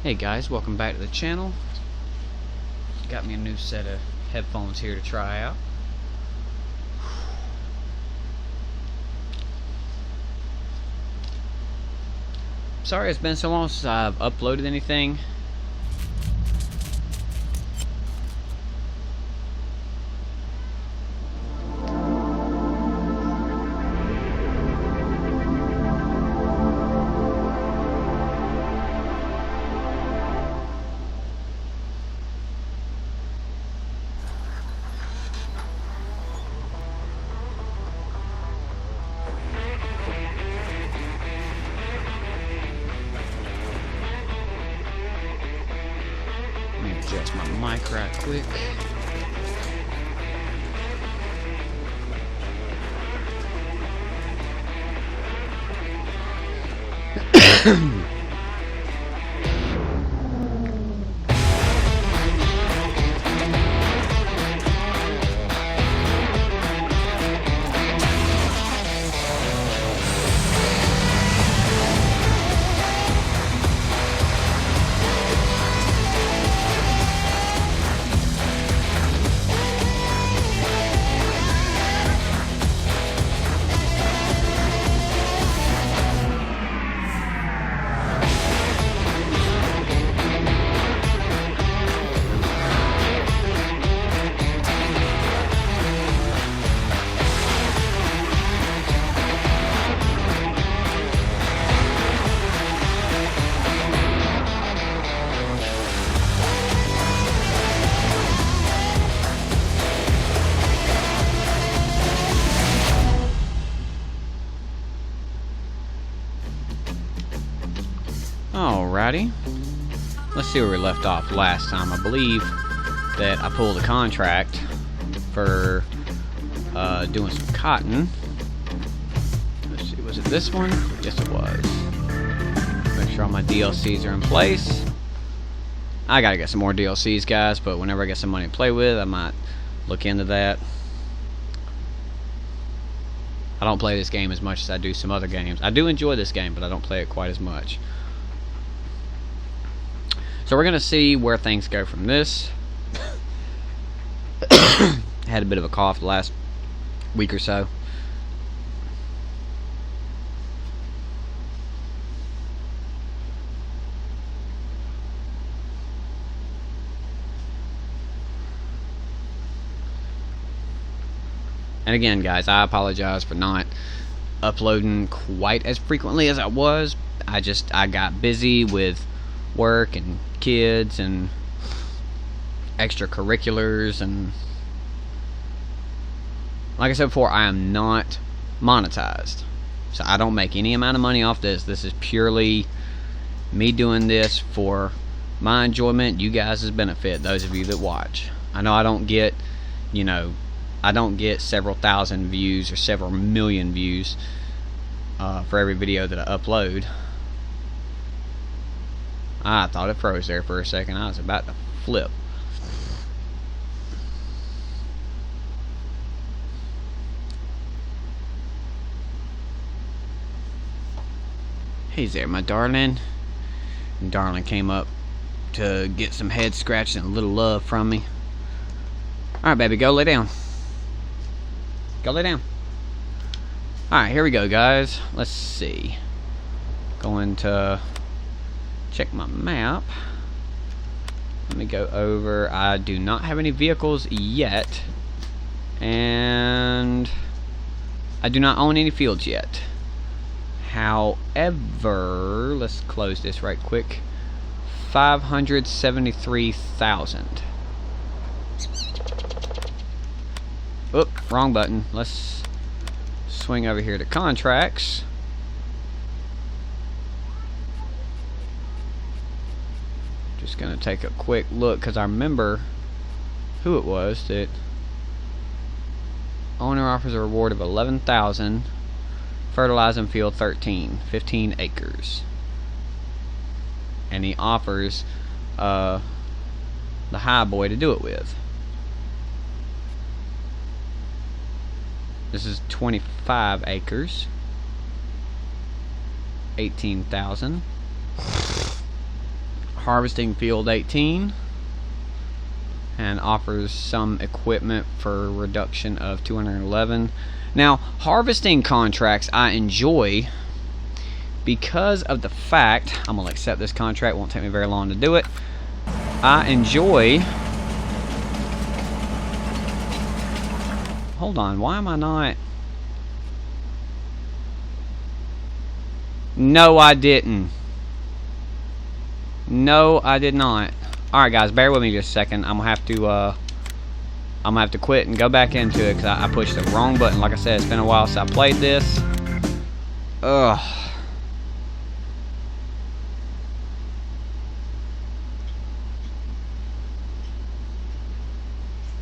Hey guys, welcome back to the channel. Got me a new set of headphones here to try out. Sorry it's been so long since I've uploaded anything. Adjust my mic right quick. Alrighty, let's see where we left off last time. I believe that I pulled a contract for doing some cotton. Let's see, was it this one? Yes, it was. Make sure all my DLCs are in place. I gotta get some more DLCs, guys, but whenever I get some money to play with, I might look into that. I don't play this game as much as I do some other games. I do enjoy this game, but I don't play it quite as much. So we're going to see where things go from this. Had a bit of a cough the last week or so. And again, guys, I apologize for not uploading quite as frequently as I was. I got busy with work and kids and extracurriculars, and like I said before, I am not monetized, so I don't make any amount of money off this. This is purely me doing this for my enjoyment, you guys' benefit, those of you that watch. I know I don't get, I don't get several thousand views or several million views for every video that I upload. I thought it froze there for a second. I was about to flip. Hey there, my darling. And darling came up to get some head scratching and a little love from me. Alright, baby, go lay down. Go lay down. Alright, here we go, guys. Let's see. Going to check my map. Let me go over. I do not have any vehicles yet, and I do not own any fields yet. However, let's close this right quick. 573,000. Oop, wrong button. Let's swing over here to contracts. Just gonna take a quick look because I remember who it was that owner offers a reward of 11,000, fertilizing field 15 acres, and he offers the high boy to do it with. This is 25 acres, 18,000. harvesting field 18 and offers some equipment for reduction of 211. Now, harvesting contracts I enjoy because of the fact, I'm going to accept this contract, won't take me very long to do it. I enjoy, hold on, why am I not? No, I didn't. No, I did not. Alright guys, bear with me just a second. I'm gonna have to quit and go back into it because I pushed the wrong button. Like I said, it's been a while since I played this. Ugh.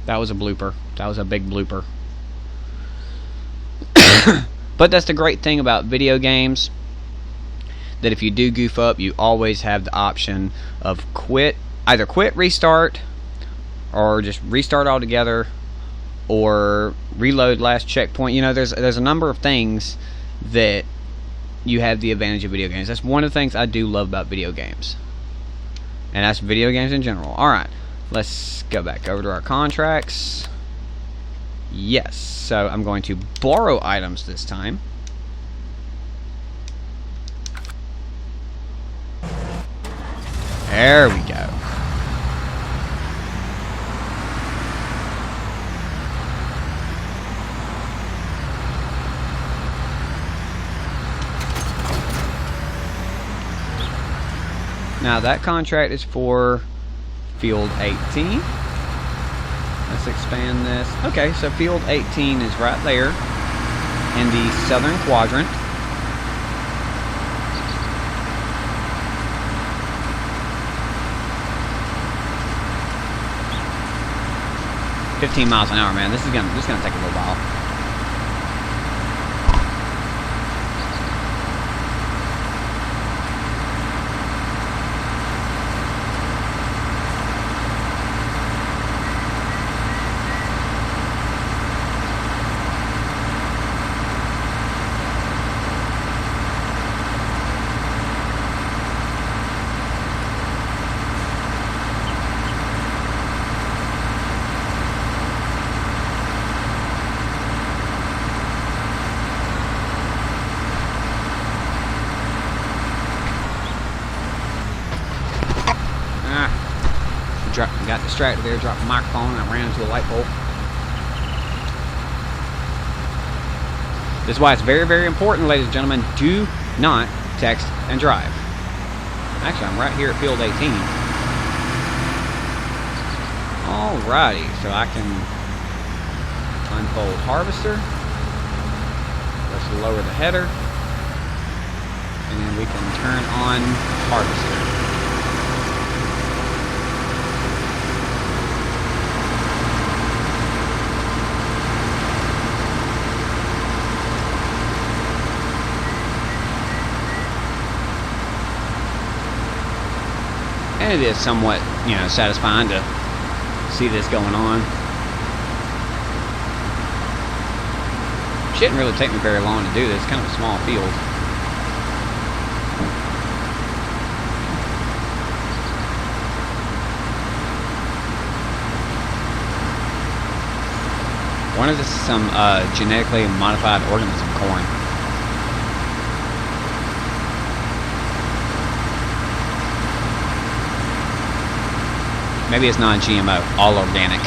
That was a blooper. That was a big blooper. But that's the great thing about video games, that if you do goof up, you always have the option of quit, either quit, restart, or just restart altogether, or reload last checkpoint. You know, there's a number of things that you have the advantage of video games. That's one of the things I do love about video games, and that's video games in general. Alright, let's go back over to our contracts. Yes, so I'm going to borrow items this time. There we go. Now that contract is for field 18. Let's expand this. Okay, so field 18 is right there in the southern quadrant. $15 an hour, man. This is gonna take a little while. Got distracted there, dropped the microphone, and I ran into a light pole. This is why it's very, very important, ladies and gentlemen, do not text and drive. Actually, I'm right here at field 18. Alrighty, so I can unfold harvester. Let's lower the header. And then we can turn on harvester. And it is somewhat, you know, satisfying to see this going on. Shouldn't really take me very long to do this. It's kind of a small field. One of this is some genetically modified organism corn. Maybe it's non-GMO, all organic.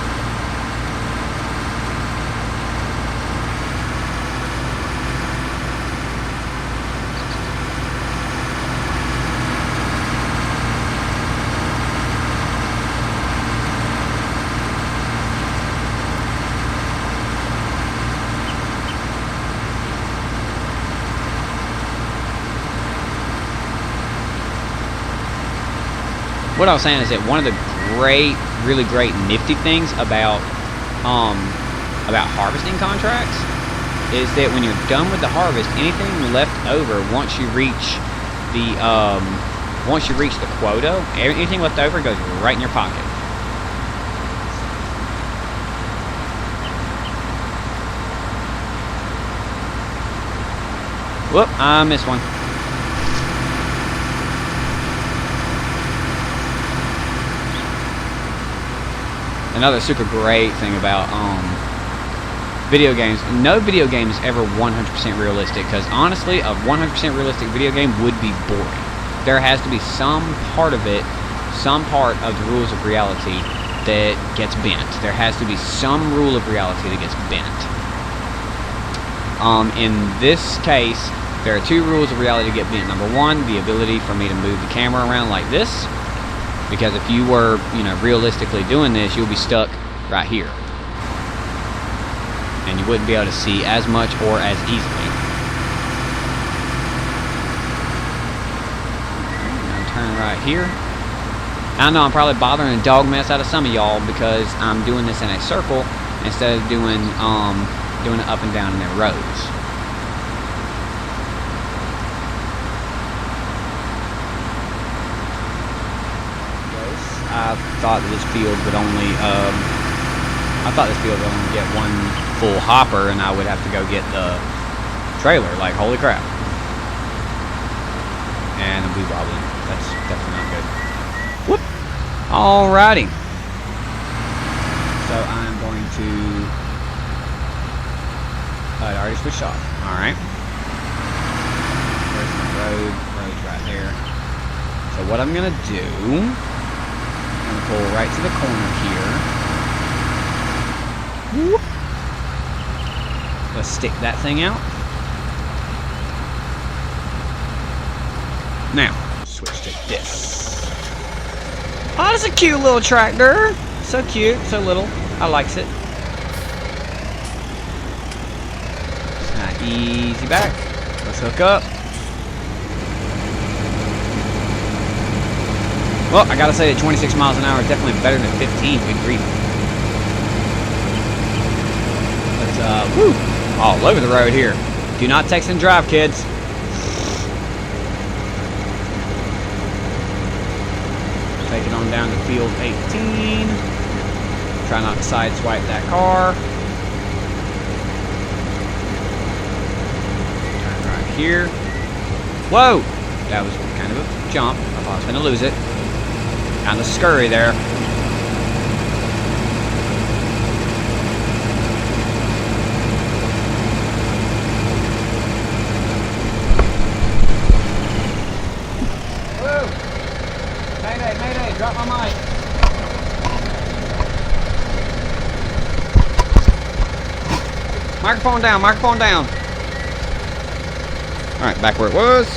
What I was saying is that one of the really great nifty things about harvesting contracts is that when you're done with the harvest, anything left over once you reach the quota, anything left over goes right in your pocket. Whoop, I missed one. another super great thing about video games. No video game is ever 100% realistic, because honestly, a 100% realistic video game would be boring. There has to be some part of it, some part of the rules of reality that gets bent. There has to be some rule of reality that gets bent. In this case, there are two rules of reality that get bent. Number one, the ability for me to move the camera around like this, because if you were, realistically doing this, you'll be stuck right here, and you wouldn't be able to see as much or as easily. Turn right here. I know I'm probably bothering the dog mess out of some of y'all because I'm doing this in a circle instead of doing it up and down in their rows. I thought this field would only get one full hopper, and I would have to go get the trailer. Like, holy crap! And a blue goblin. That's definitely not good. Whoop! Alrighty. So I'm going to. It already switched off. Alright. Where's my road? Road's right there. So what I'm gonna do, I'm gonna pull right to the corner here. Whoop. Let's stick that thing out. Now, switch to this. Oh, that's a cute little tractor. So cute, so little. I likes it. Easy back. Let's hook up. Well, I gotta say that 26 miles an hour is definitely better than 15. Good grief. Let's, woo! All over the road here. Do not text and drive, kids. Take it on down to field 18. Try not to sideswipe that car. Turn right here. Whoa! That was kind of a jump. I thought I was going to lose it. Kind of scurry there. Whoa! Mayday, mayday, drop my mic. Microphone down, microphone down. Alright, back where it was.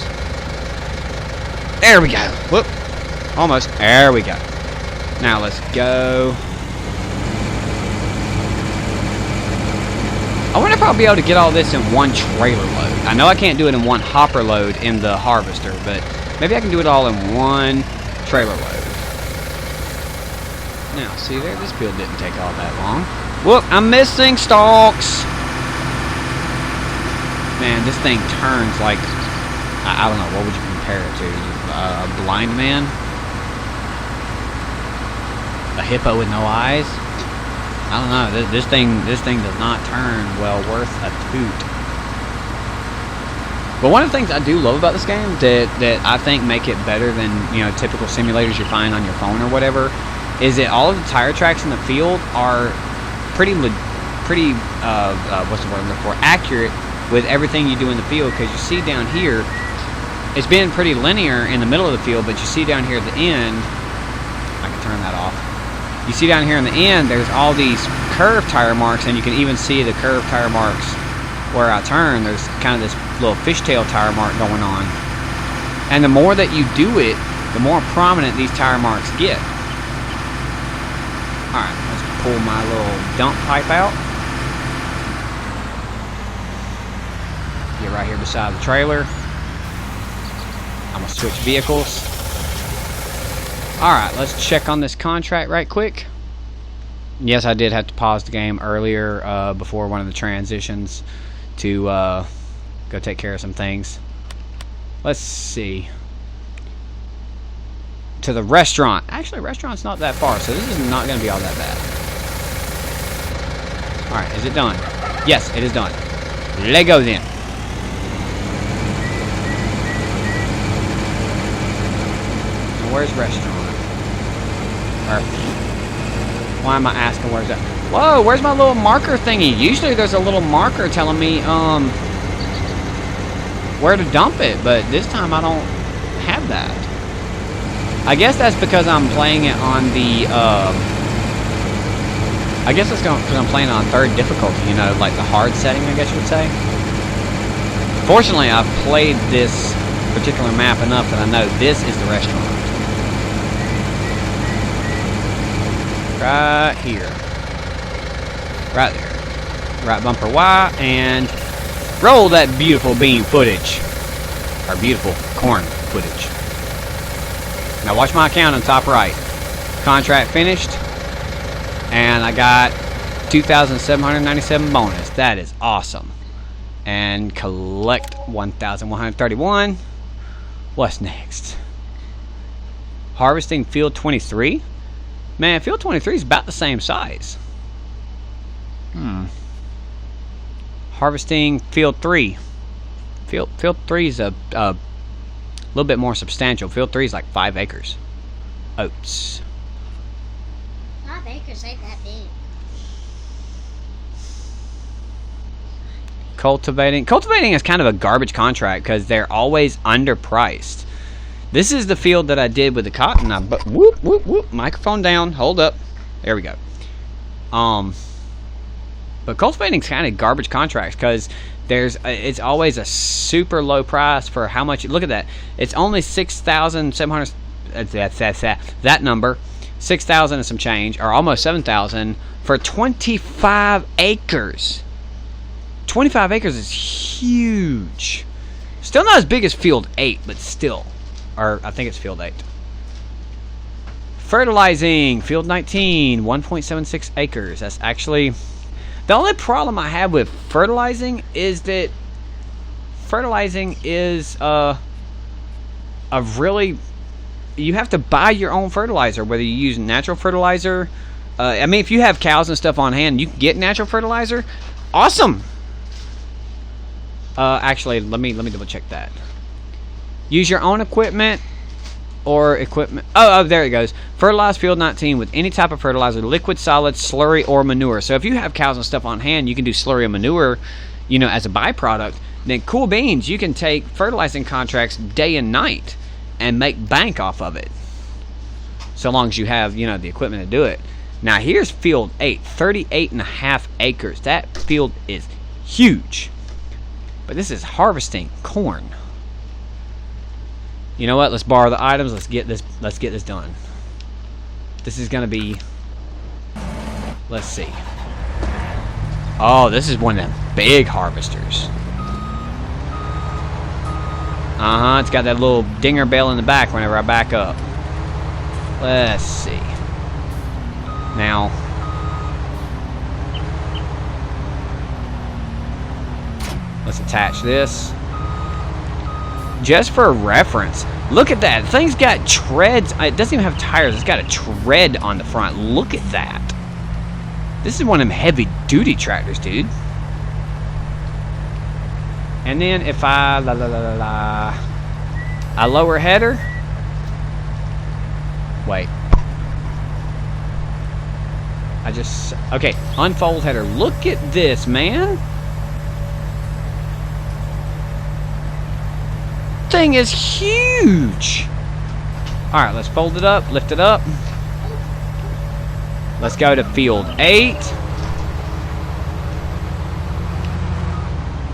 There we go. Whoop. Almost. There we go. Now let's go. I wonder if I'll be able to get all this in one trailer load. I know I can't do it in one hopper load in the harvester, but maybe I can do it all in one trailer load. Now, see there? This build didn't take all that long. Whoop, I'm missing stalks. Man, this thing turns like, I don't know, what would you compare it to? A blind man? A hippo with no eyes? I don't know. This thing does not turn well worth a toot. But one of the things I do love about this game that I think make it better than typical simulators you find on your phone or whatever is that all of the tire tracks in the field are pretty what's the word I'm looking for? Accurate with everything you do in the field, because you see down here, it's been pretty linear in the middle of the field, but you see down here at the end, I can turn that off. You see down here in the end, there's all these curved tire marks, and you can even see the curved tire marks where I turn. There's kind of this little fishtail tire mark going on. And the more that you do it, the more prominent these tire marks get. Alright, let's pull my little dump pipe out. Get right here beside the trailer. I'm going to switch vehicles. Alright, let's check on this contract right quick. Yes, I did have to pause the game earlier before one of the transitions to go take care of some things. Let's see. To the restaurant. Actually, the restaurant's not that far, so this is not going to be all that bad. Alright, is it done? Yes, it is done. Let go then. Where's restaurant? Why am I asking where's that? Whoa, where's my little marker thingy? Usually there's a little marker telling me where to dump it, but this time I don't have that. I guess that's because I'm playing it on the I guess it's because I'm playing on 3rd difficulty, you know, like the hard setting, I guess you would say. Fortunately, I've played this particular map enough that I know this is the restaurant. Right here. Right there. Right bumper Y, and roll that beautiful bean footage. Or beautiful corn footage. Now watch my account on top right. Contract finished. And I got 2,797 bonus. That is awesome. And collect 1,131. What's next? Harvesting field 23? Man, field 23 is about the same size. Harvesting field 3. Field 3 is a little bit more substantial. Field 3 is like 5 acres. Oats. 5 acres ain't that big. Cultivating. Cultivating is kind of a garbage contract because they're always underpriced. This is the field that I did with the cotton. But whoop, whoop, whoop. Microphone down. Hold up. There we go. But cultivating is kind of garbage contracts because it's always a super low price for how much. Look at that. It's only 6,700. That number. 6,000 and some change, or almost 7,000 for 25 acres. 25 acres is huge. Still not as big as Field 8, but still. Or I think it's Field 8. Fertilizing, Field 19, 1.76 acres. That's actually... The only problem I have with fertilizing is that fertilizing is a really... You have to buy your own fertilizer, whether you use natural fertilizer. I mean, if you have cows and stuff on hand, you can get natural fertilizer. Awesome. Actually, let me double check that. Use your own equipment or equipment. Oh, there it goes. Fertilize field 19 with any type of fertilizer, liquid, solid, slurry, or manure. So if you have cows and stuff on hand, you can do slurry or manure, you know, as a byproduct. Then cool beans, you can take fertilizing contracts day and night and make bank off of it, so long as you have, you know, the equipment to do it. Now here's field 8, 38.5 acres. That field is huge, but this is harvesting corn. You know what? Let's borrow the items. Let's get this done. This is gonna be. Let's see. Oh, this is one of them big harvesters. It's got that little dinger bell in the back whenever I back up. Let's see. Now, let's attach this. Just for reference, look at that. The thing's got treads. It doesn't even have tires. It's got a tread on the front. Look at that. This is one of them heavy-duty tractors, dude. And then if I lower header. Wait. Okay, unfold header. Look at this, man. Thing is huge. All right, let's fold it up, lift it up. Let's go to field 8.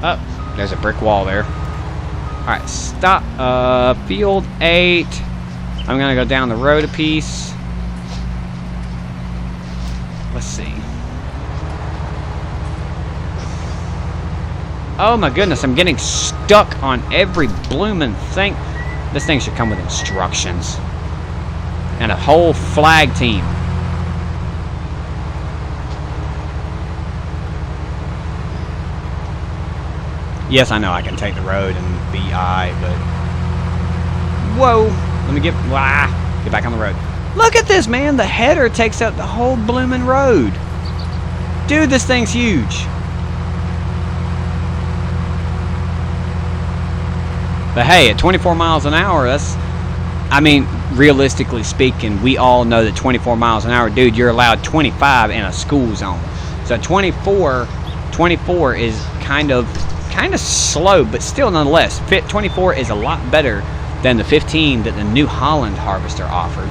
Oh. There's a brick wall there. Alright, stop. Field 8. I'm going to go down the road a piece. Let's see. Oh my goodness, I'm getting stuck on every blooming thing. This thing should come with instructions. And a whole flag team. Yes, I know I can take the road and BI, but... Whoa! Let me get back on the road. Look at this, man! The header takes up the whole bloomin' road. Dude, this thing's huge. But hey, at 24 miles an hour, I mean, realistically speaking, we all know that 24 miles an hour, dude, you're allowed 25 in a school zone. So 24 is kind of slow, but still nonetheless, 24 is a lot better than the 15 that the New Holland Harvester offered.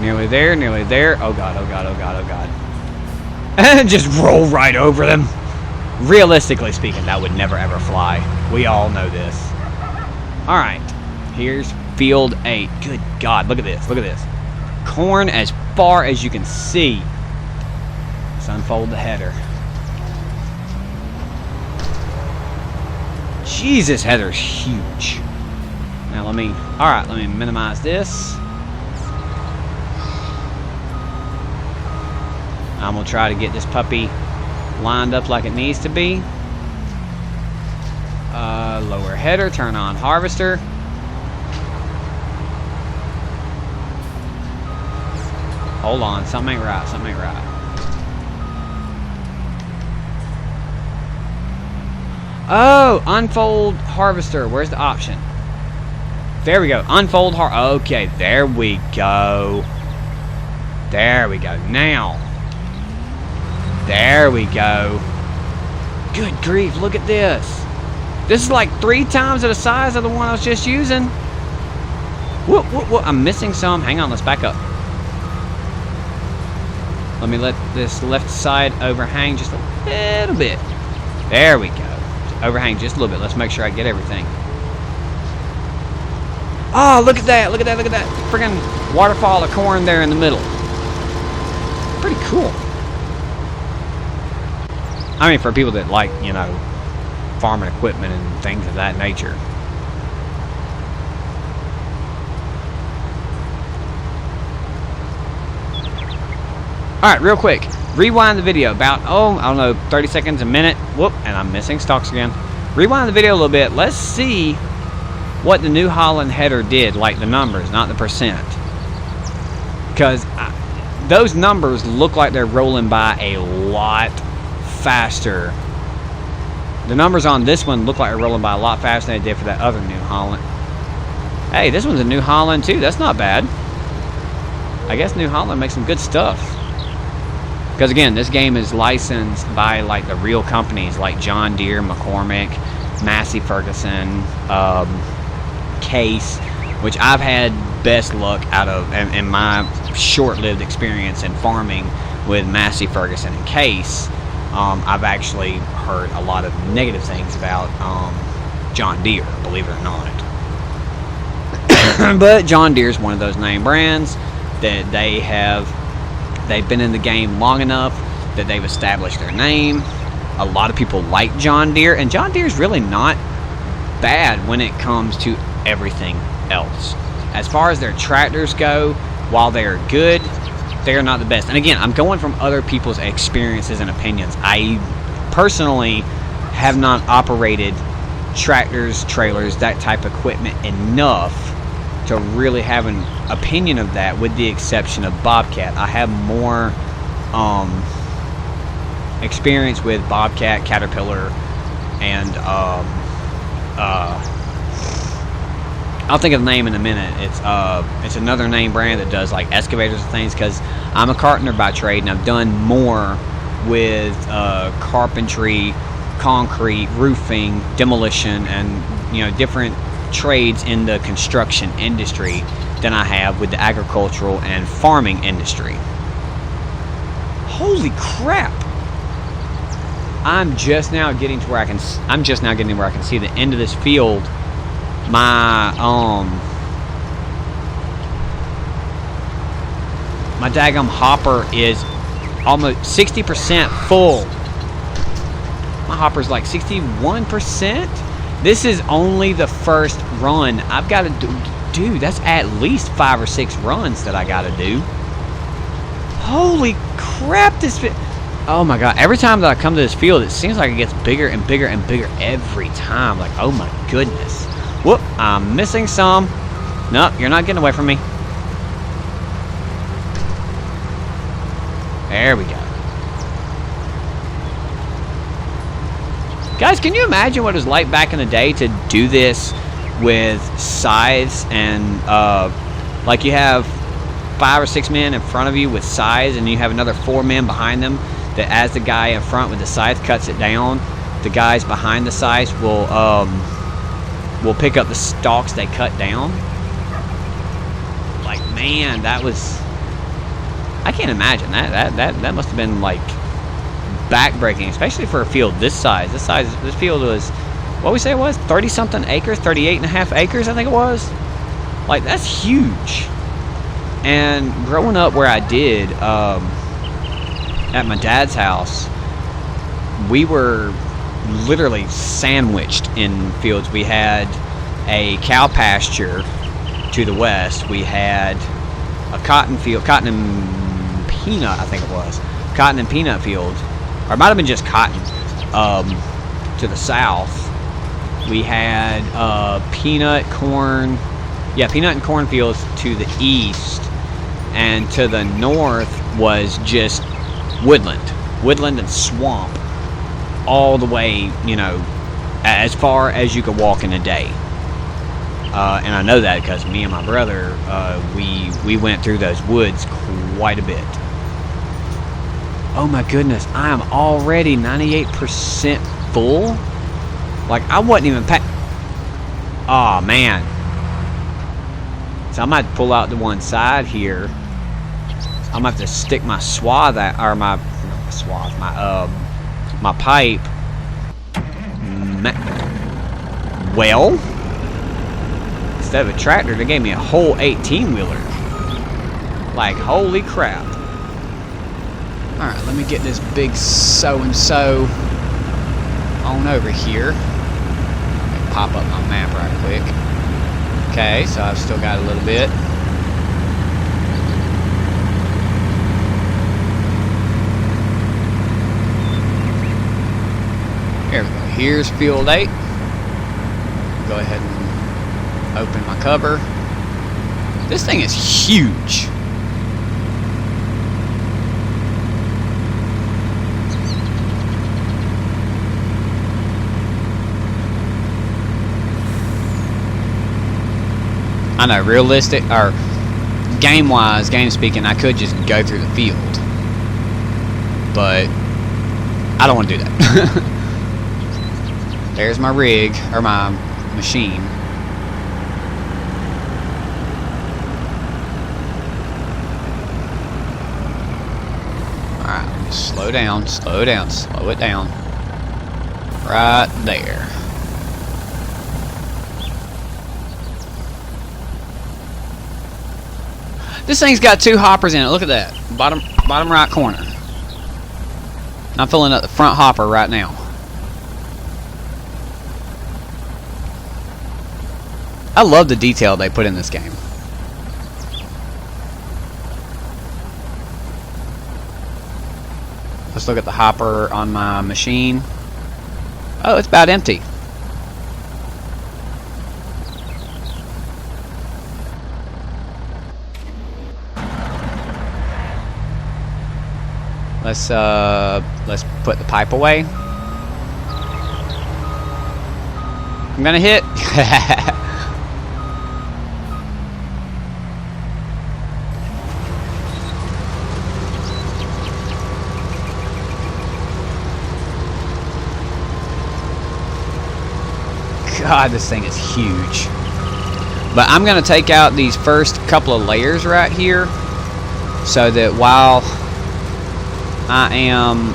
Nearly there, nearly there. Oh god, oh god, oh god, oh god. And just roll right over them. Realistically speaking, that would never ever fly. We all know this. Alright, here's field 8. Good god, look at this, look at this. Corn as far as you can see. Let's unfold the header. Jesus, header's huge. Now let me minimize this. I'm going to try to get this puppy lined up like it needs to be. Lower header, turn on harvester. Hold on, something ain't right, something ain't right. Oh, unfold harvester, where's the option? There we go, unfold okay, there we go. There we go, now. There we go. Good grief, look at this. This is like 3 times the size of the one I was just using. Whoop, whoop, whoop. I'm missing some. Hang on, let's back up. Let me let this left side overhang just a little bit. There we go. Overhang just a little bit. Let's make sure I get everything. Oh, look at that. Look at that. Look at that. Friggin' waterfall of corn there in the middle. Pretty cool. I mean, for people that like, you know, farming equipment and things of that nature. Alright, real quick. Rewind the video about, I don't know, 30 seconds, a minute. Whoop, and I'm missing stalks again. Rewind the video a little bit. Let's see what the New Holland header did, like the numbers, not the percent. Because those numbers look like they're rolling by a lot faster. The numbers on this one look like they're rolling by a lot faster than they did for that other New Holland. Hey, this one's a New Holland too. That's not bad. I guess New Holland makes some good stuff. Because again, this game is licensed by like the real companies like John Deere, McCormick, Massey Ferguson, Case, which I've had best luck out of in my short-lived experience in farming with Massey Ferguson and Case. I've actually heard a lot of negative things about John Deere, believe it or not. But John Deere is one of those name brands that they've been in the game long enough that they've established their name. A lot of people like John Deere, and John Deere is really not bad when it comes to everything else. As far as their tractors go, while they are good, they are not the best. And again, I'm going from other people's experiences and opinions. I personally have not operated tractors, trailers, that type of equipment enough to really have an opinion of that, with the exception of Bobcat. I have more experience with Bobcat, Caterpillar, and I'll think of the name in a minute. It's another name brand that does like excavators and things, because I'm a carpenter by trade, and I've done more with carpentry, concrete, roofing, demolition, and different trades in the construction industry than I have with the agricultural and farming industry. Holy crap! I'm just now getting to where I can see the end of this field. My daggum hopper is almost 60% full. My hopper's like 61%. This is only the first run. I've got to do, that's at least 5 or 6 runs that I got to do. Holy crap, this fit. Oh my god, every time that I come to this field, it seems like it gets bigger and bigger and bigger every time. Like, oh my goodness. Whoop, I'm missing some. Nope, you're not getting away from me. There we go. Guys, can you imagine what it was like back in the day to do this with scythes and like you have 5 or 6 men in front of you with scythes, and you have another 4 men behind them, that as the guy in front with the scythe cuts it down, the guys behind the scythe will pick up the stalks they cut down. Like, man, that was, I can't imagine that must have been like back-breaking, especially for a field this size. This field was, what we say it was, 30-something acres, 38.5 acres, I think it was. Like, that's huge. And growing up where I did, at my dad's house, we were literally sandwiched in fields. We had a cow pasture to the west. We had a cotton field, cotton and peanut, I think it was, cotton and peanut field, or it might have been just cotton, to the south. We had peanut, corn, peanut and corn fields to the east, and to the north was just woodland and swamp, all the way, you know, as far as you could walk in a day. And I know that because me and my brother, we went through those woods quite a bit. Oh my goodness, I am already 98% full. Like, I wasn't even oh man. So I might pull out to one side here. I'm gonna have to stick my swath out, or my pipe. Well, instead of a tractor, they gave me a whole 18-wheeler. Like, holy crap. Alright, let me get this big so-and-so on over here. Pop up my map right quick. Okay, so I've still got a little bit. There we go. Here's field 8. Go ahead and open my cover. This thing is huge. I know, realistic, or game-wise, game speaking, I could just go through the field. But I don't want to do that. There's my rig, or my machine. Alright, let me slow down, slow it down. Right there. This thing's got 2 hoppers in it. Look at that. Bottom right corner. I'm filling up the front hopper right now. I love the detail they put in this game. Let's look at the hopper on my machine. Oh, it's about empty. Let's put the pipe away. I'm gonna hit. God, this thing is huge. But I'm gonna take out these first couple of layers right here, so that while I am,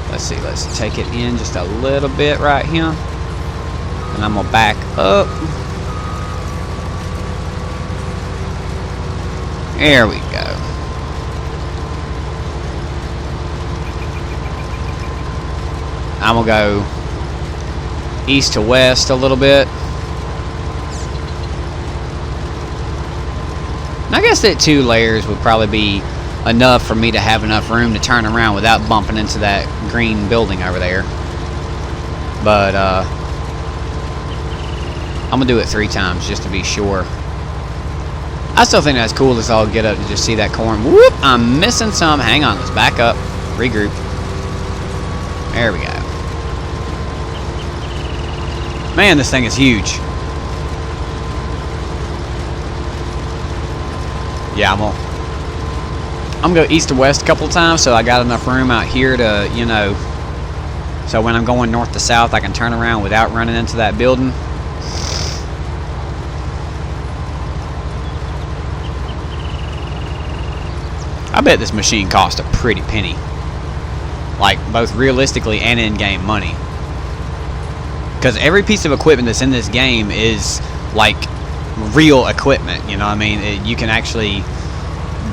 let's see, let's take it in just a little bit right here. And I'm gonna back up. There we go. I'm gonna go east to west a little bit. And I guess that 2 layers would probably be enough for me to have enough room to turn around without bumping into that green building over there. But I'm gonna do it 3 times just to be sure. I still think that's cool as I'll get up to just see that corn. Whoop! I'm missing some. Hang on, let's back up, regroup. There we go. Man, this thing is huge. Yeah, I'm gonna go east to west a couple times, so I got enough room out here to, you know, so when I'm going north to south, I can turn around without running into that building. I bet this machine cost a pretty penny. Like, both realistically and in-game money. Because every piece of equipment that's in this game is, like, real equipment, you know what I mean? You can actually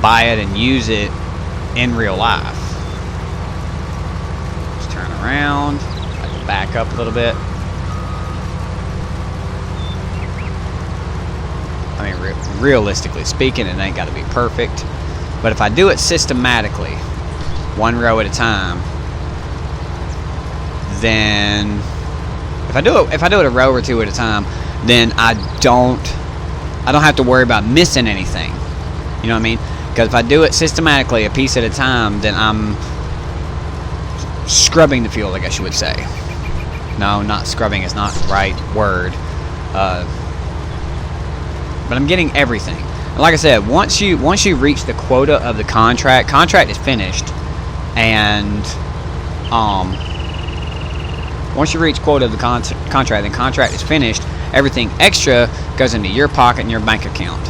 buy it and use it in real life. Just turn around, I can back up a little bit. I mean, realistically speaking, it ain't got to be perfect, but if I do it systematically, one row at a time, then if I do it a row or two at a time, then I don't have to worry about missing anything. You know what I mean? Because if I do it systematically, a piece at a time, then I'm scrubbing the field, I guess you would say. No, not scrubbing is not the right word. But I'm getting everything. And like I said, once you reach the quota of the contract is finished, and once you reach quota of the contract, the contract is finished. Everything extra goes into your pocket and your bank account.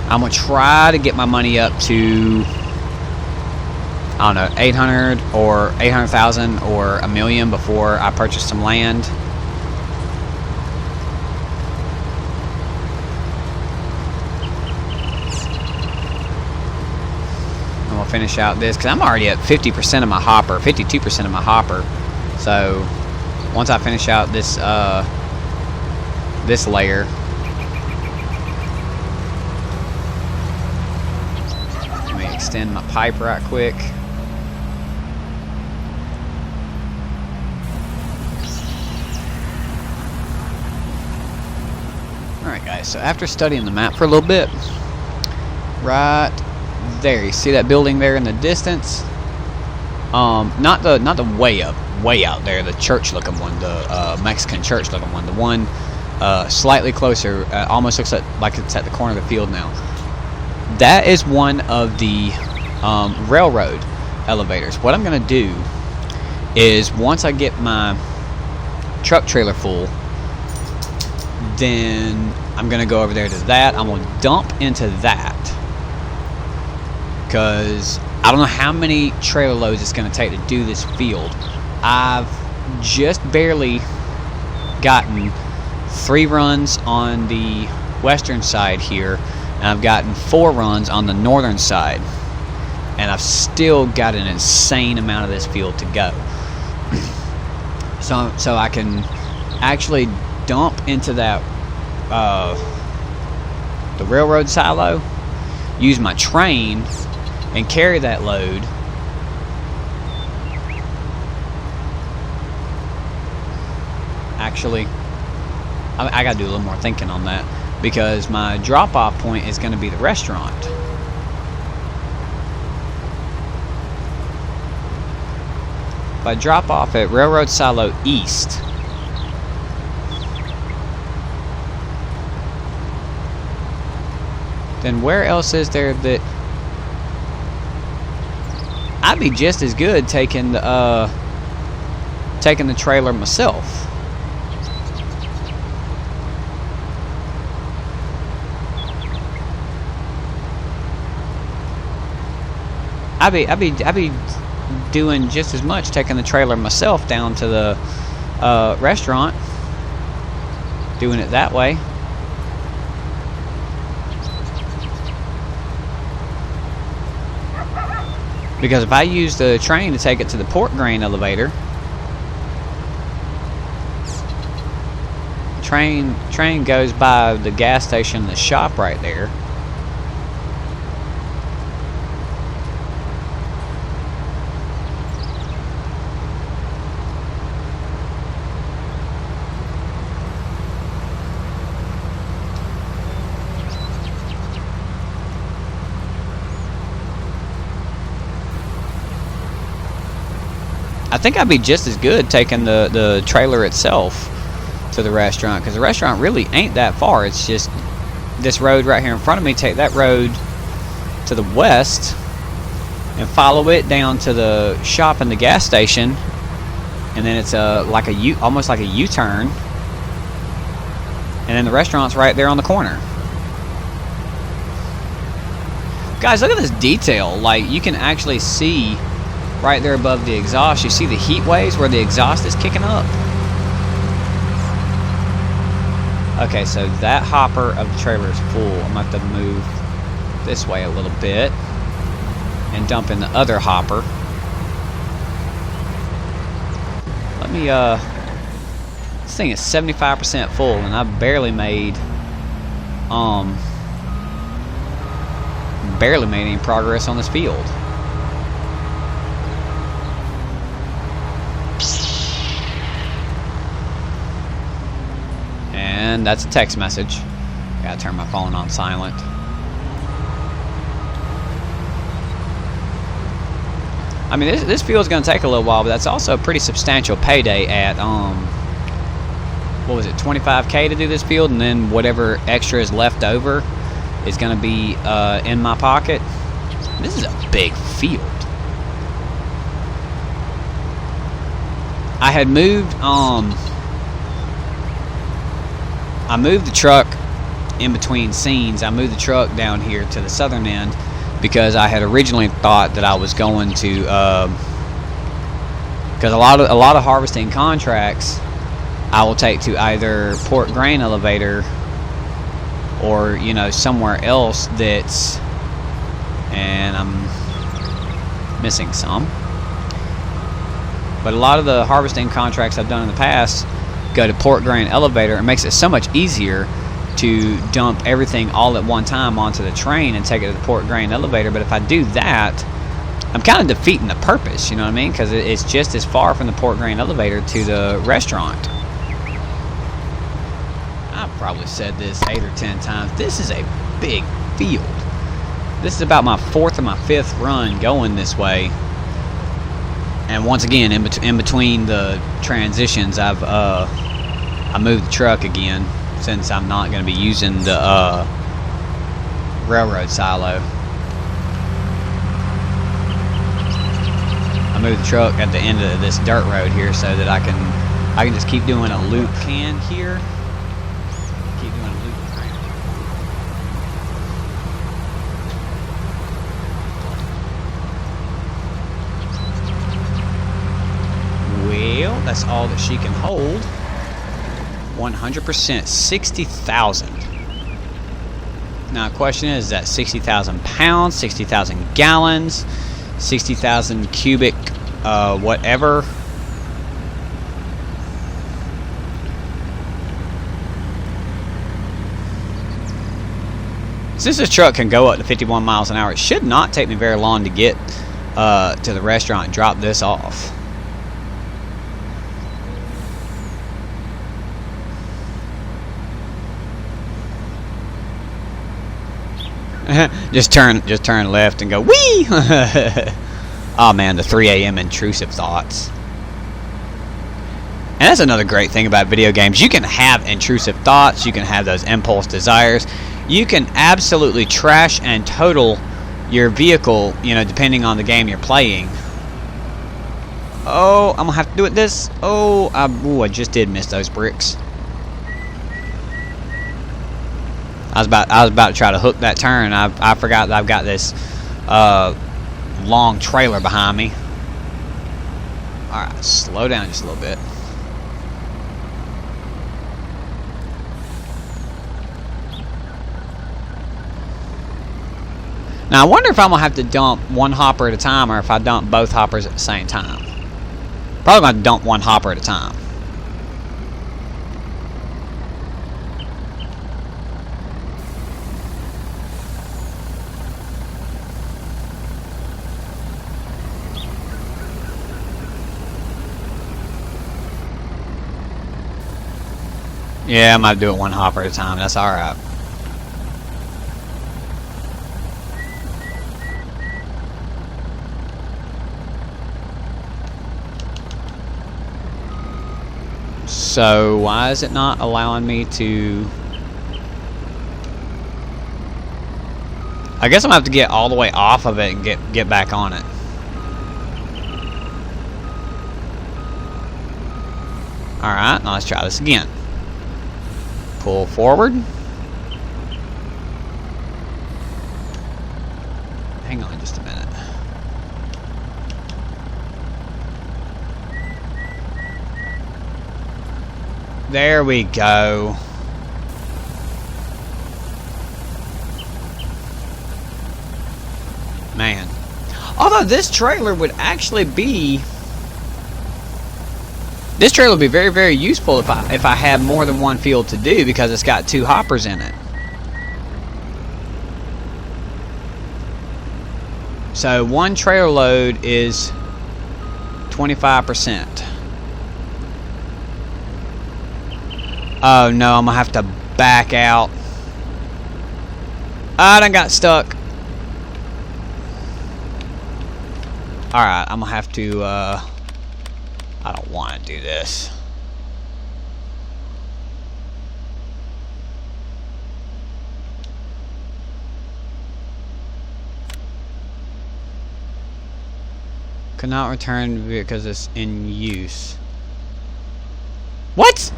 I'm gonna try to get my money up to, I don't know, 800 or 800,000 or $1 million before I purchase some land. I'm gonna finish out this because I'm already at 50% of my hopper, 52% of my hopper. So once I finish out this this layer, let me extend my pipe right quick. Alright guys, so after studying the map for a little bit, right there, you see that building there in the distance? Not the way out there, the church looking one, the Mexican church looking one, the one slightly closer, almost looks like it's at the corner of the field now. That is one of the railroad elevators. What I'm gonna do is, once I get my truck trailer full, then I'm gonna go over there to that. I'm gonna dump into that because I don't know how many trailer loads it's gonna take to do this field. I've just barely gotten 3 runs on the western side here, and I've gotten 4 runs on the northern side, and I've still got an insane amount of this field to go. So I can actually dump into that the railroad silo, use my train and carry that load, actually I gotta do a little more thinking on that, because my drop-off point is going to be the restaurant. If I drop off at Railroad Silo East, then where else is there that I'd be just as good taking the trailer myself? I'd be doing just as much taking the trailer myself down to the restaurant, doing it that way. Because if I use the train to take it to the pork grain elevator, train goes by the gas station and the shop right there. I think I'd be just as good taking the trailer itself to the restaurant, because the restaurant really ain't that far. It's just this road right here in front of me. Take that road to the west and follow it down to the shop and the gas station, and then it's almost like a U-turn, and then the restaurant's right there on the corner. Guys, look at this detail. Like, you can actually see right there above the exhaust, you see the heat waves where the exhaust is kicking up. Okay, so that hopper of the trailer is full. I'm going to have to move this way a little bit and dump in the other hopper. Let me, this thing is 75% full, and I barely made any progress on this field. And that's a text message. Gotta turn my phone on silent. I mean, this field's gonna take a little while, but that's also a pretty substantial payday at what was it, 25K to do this field, and then whatever extra is left over is gonna be in my pocket. This is a big field. I had moved I moved the truck in between scenes. I moved the truck down here to the southern end because I had originally thought that I was going to, because a lot of harvesting contracts I will take to either Port Grain Elevator or, you know, somewhere else that's, and I'm missing some, but a lot of the harvesting contracts I've done in the past go to Port Grain Elevator. It makes it so much easier to dump everything all at one time onto the train and take it to the Port Grain Elevator. But if I do that, I'm kind of defeating the purpose, you know what I mean? Because it's just as far from the Port Grain Elevator to the restaurant. I've probably said this 8 or 10 times. This is a big field. This is about my 4th or my 5th run going this way. And once again, in between the transitions, I moved the truck again, since I'm not going to be using the railroad silo. I moved the truck at the end of this dirt road here so that I can just keep doing a loop can here. Keep doing a loop around. Well, that's all that she can hold. 100%, 60,000. Now, the question is that 60,000 pounds, 60,000 gallons, 60,000 cubic, whatever. Since this truck can go up to 51 miles an hour, it should not take me very long to get to the restaurant and drop this off. just turn left and go wee. Oh man, the 3 a.m. intrusive thoughts. And that's another great thing about video games. You can have intrusive thoughts. You can have those impulse desires. You can absolutely trash and total your vehicle, you know, depending on the game you're playing. Oh, I'm gonna have to do it this. Oh, I just did miss those bricks. I was about to try to hook that turn. I forgot that I've got this long trailer behind me. All right, slow down just a little bit. Now I wonder if I'm gonna have to dump one hopper at a time, or if I dump both hoppers at the same time. Probably gonna dump one hopper at a time. Yeah, I might do it one hopper at a time. That's all right. So why is it not allowing me to... I guess I'm gonna have to get all the way off of it and get back on it. Alright, now let's try this again. Pull forward. Hang on just a minute. There we go. Man. Although this trailer would actually be... This trailer would be very, very useful if I had more than one field to do, because it's got 2 hoppers in it. So one trailer load is 25%. Oh no, I'm gonna have to back out. I done got stuck. Alright, I'm gonna have to, I don't want to do this. Cannot return because it's in use. What?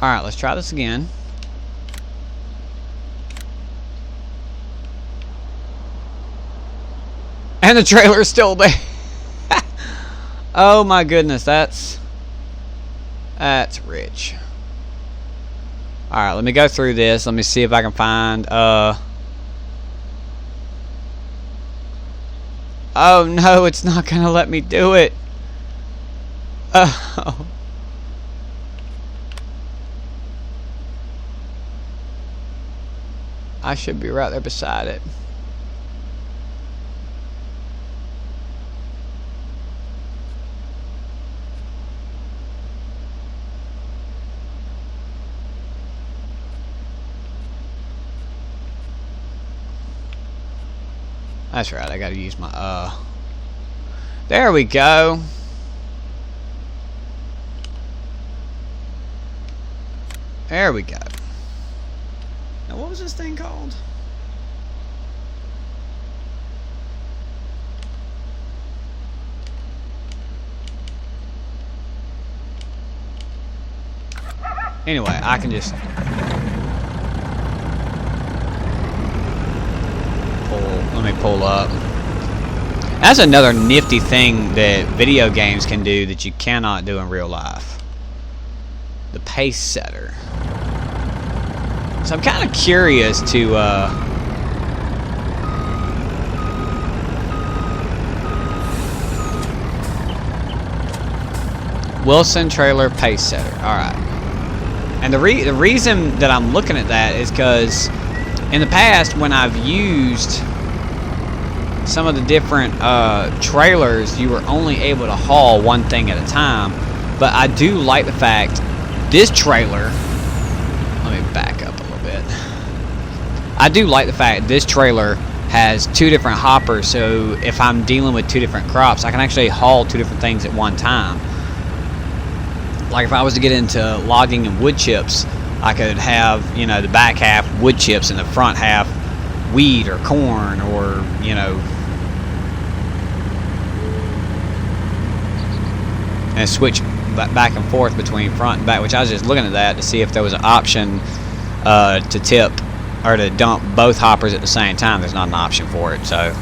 Alright, let's try this again. And the trailer's still there. Oh my goodness, that's rich. Alright, let me go through this. Let me see if I can find oh no, it's not gonna let me do it. Oh. I should be right there beside it. That's right, I gotta use my, there we go. There we go. Now, what was this thing called? Anyway, I can just let me pull up. That's another nifty thing that video games can do that you cannot do in real life. The pace setter. So I'm kind of curious to Wilson trailer pace setter. Alright. And the reason that I'm looking at that is because in the past, when I've used some of the different trailers, you were only able to haul one thing at a time. But I do like the fact this trailer, let me back up a little bit. I do like the fact this trailer has 2 different hoppers, so if I'm dealing with 2 different crops, I can actually haul 2 different things at one time. Like if I was to get into logging and wood chips, I could have, you know, the back half wood chips and the front half wheat or corn, or, you know, and switch back and forth between front and back, which I was just looking at that to see if there was an option to tip or to dump both hoppers at the same time. There's not an option for it, so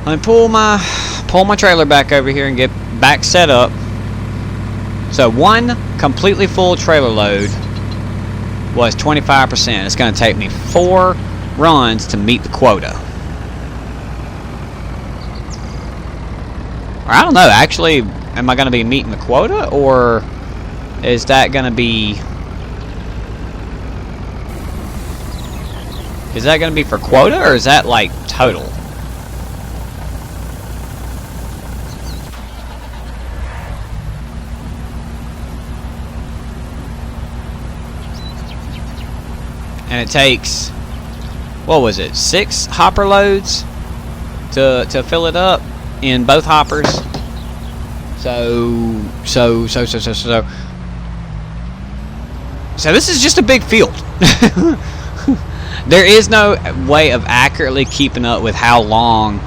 let me pull my trailer back over here and get back set up. So one completely full trailer load was 25%. It's going to take me 4 runs to meet the quota. Or I don't know, actually, am I going to be meeting the quota, or is that going to be... Is that going to be for quota, or is that like total? And it takes, what was it, 6 hopper loads to fill it up in both hoppers. So this is just a big field. There is no way of accurately keeping up with how long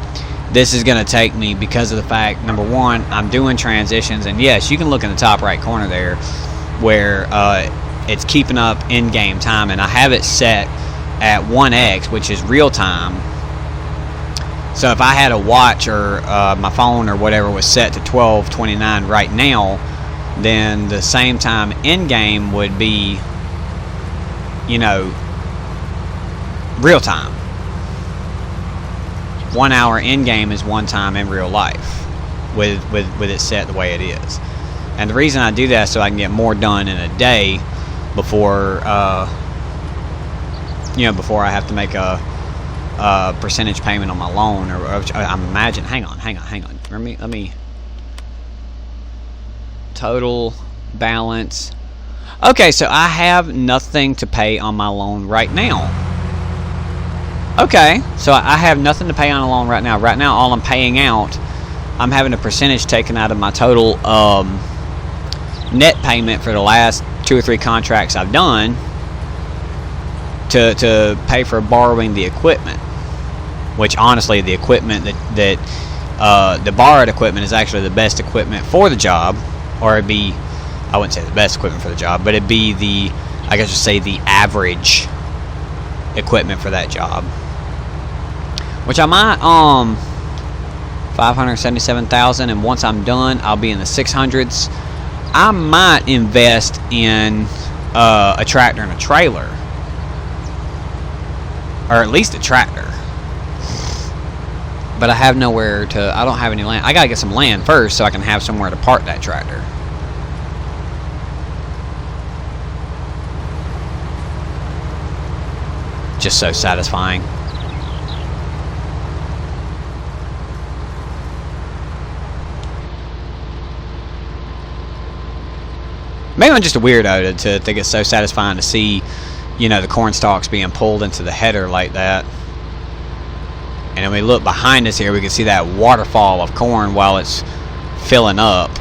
this is going to take me because of the fact, number one, I'm doing transitions, and yes, you can look in the top right corner there where it's keeping up in-game time, and I have it set at 1x, which is real time. So if I had a watch or my phone or whatever was set to 12:29 right now, then the same time in-game would be, you know, real time. 1 hour in-game is 1 time in real life with it set the way it is. And the reason I do that is so I can get more done in a day before before I have to make a percentage payment on my loan, or I imagine. Hang on. Let me total balance. Okay, so I have nothing to pay on my loan right now. Okay, so I have nothing to pay on a loan right now. Right now, all I'm paying out, I'm having a percentage taken out of my total net payment for the last 2 or 3 contracts I've done to pay for borrowing the equipment. Which honestly, the equipment that the borrowed equipment is actually the best equipment for the job, or it'd be, I wouldn't say the best equipment for the job, but it'd be the, I guess, just say the average equipment for that job. Which I might 577,000, and once I'm done, I'll be in the 600s. I might invest in a tractor and a trailer, or at least a tractor. But I have nowhere to, I don't have any land. I gotta get some land first so I can have somewhere to park that tractor. Just so satisfying. Maybe I'm just a weirdo to think it's so satisfying to see, you know, the corn stalks being pulled into the header like that. And when we look behind us here, we can see that waterfall of corn while it's filling up.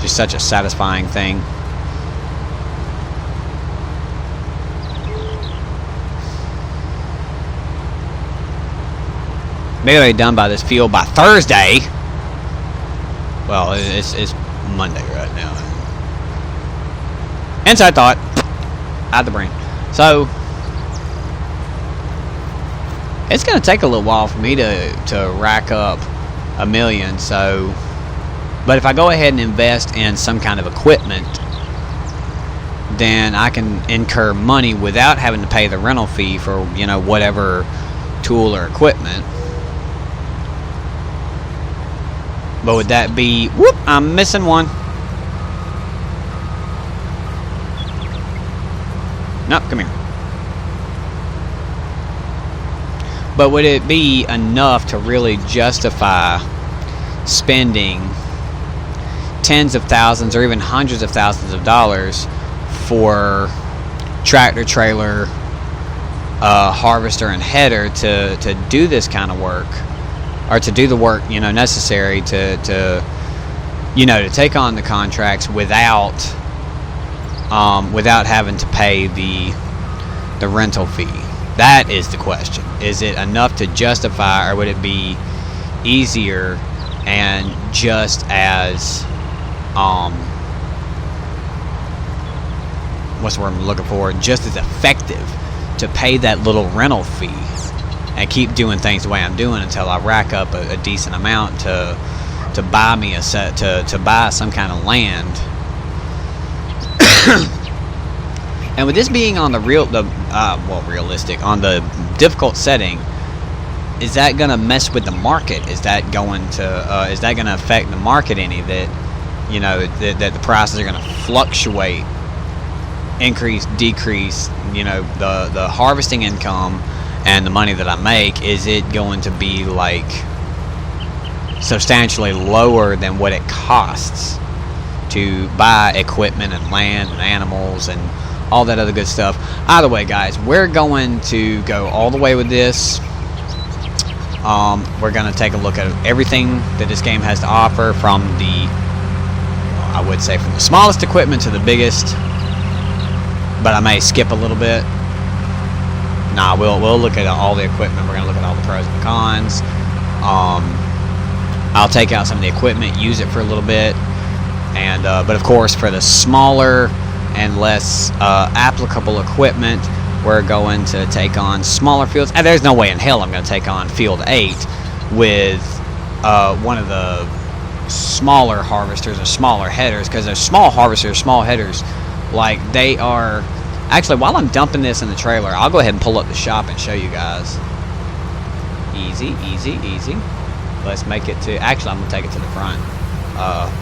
Just such a satisfying thing. Maybe I'll be done by this field by Thursday. Well, it's Monday right now. Inside thought. Out the brain. So it's gonna take a little while for me to rack up $1 million. So, but if I go ahead and invest in some kind of equipment, then I can incur money without having to pay the rental fee for, you know, whatever tool or equipment. But would that be... Whoop! I'm missing one. Nope, come here. But would it be enough to really justify spending tens of thousands or even hundreds of thousands of dollars for tractor, trailer, harvester, and header to do this kind of work? Or to do the work, you know, necessary to you know, to take on the contracts without having to pay the rental fee. That is the question. Is it enough to justify, or would it be easier and just as what's the word I'm looking for? Just as effective to pay that little rental fee and keep doing things the way I'm doing until I rack up a decent amount to buy me a set, to buy some kind of land. And with this being on the realistic, on the difficult setting, is that gonna mess with the market? Is that going to affect the market any? That, you know, that the prices are gonna fluctuate, increase, decrease, you know, the harvesting income and the money that I make, is it going to be like substantially lower than what it costs to buy equipment and land and animals and all that other good stuff. Either way, guys, we're going to go all the way with this. We're going to take a look at everything that this game has to offer, from the, I would say, from the smallest equipment to the biggest. But I may skip a little bit. Nah, we'll look at all the equipment. We're going to look at all the pros and cons. I'll take out some of the equipment, use it for a little bit, and but of course, for the smaller and less applicable equipment, we're going to take on smaller fields. And there's no way in hell I'm going to take on Field 8 with one of the smaller harvesters or smaller headers, because they're small harvesters, small headers, like they are. Actually, while I'm dumping this in the trailer, I'll go ahead and pull up the shop and show you guys. Easy, easy, easy. Let's make it to, actually I'm going to take it to the front.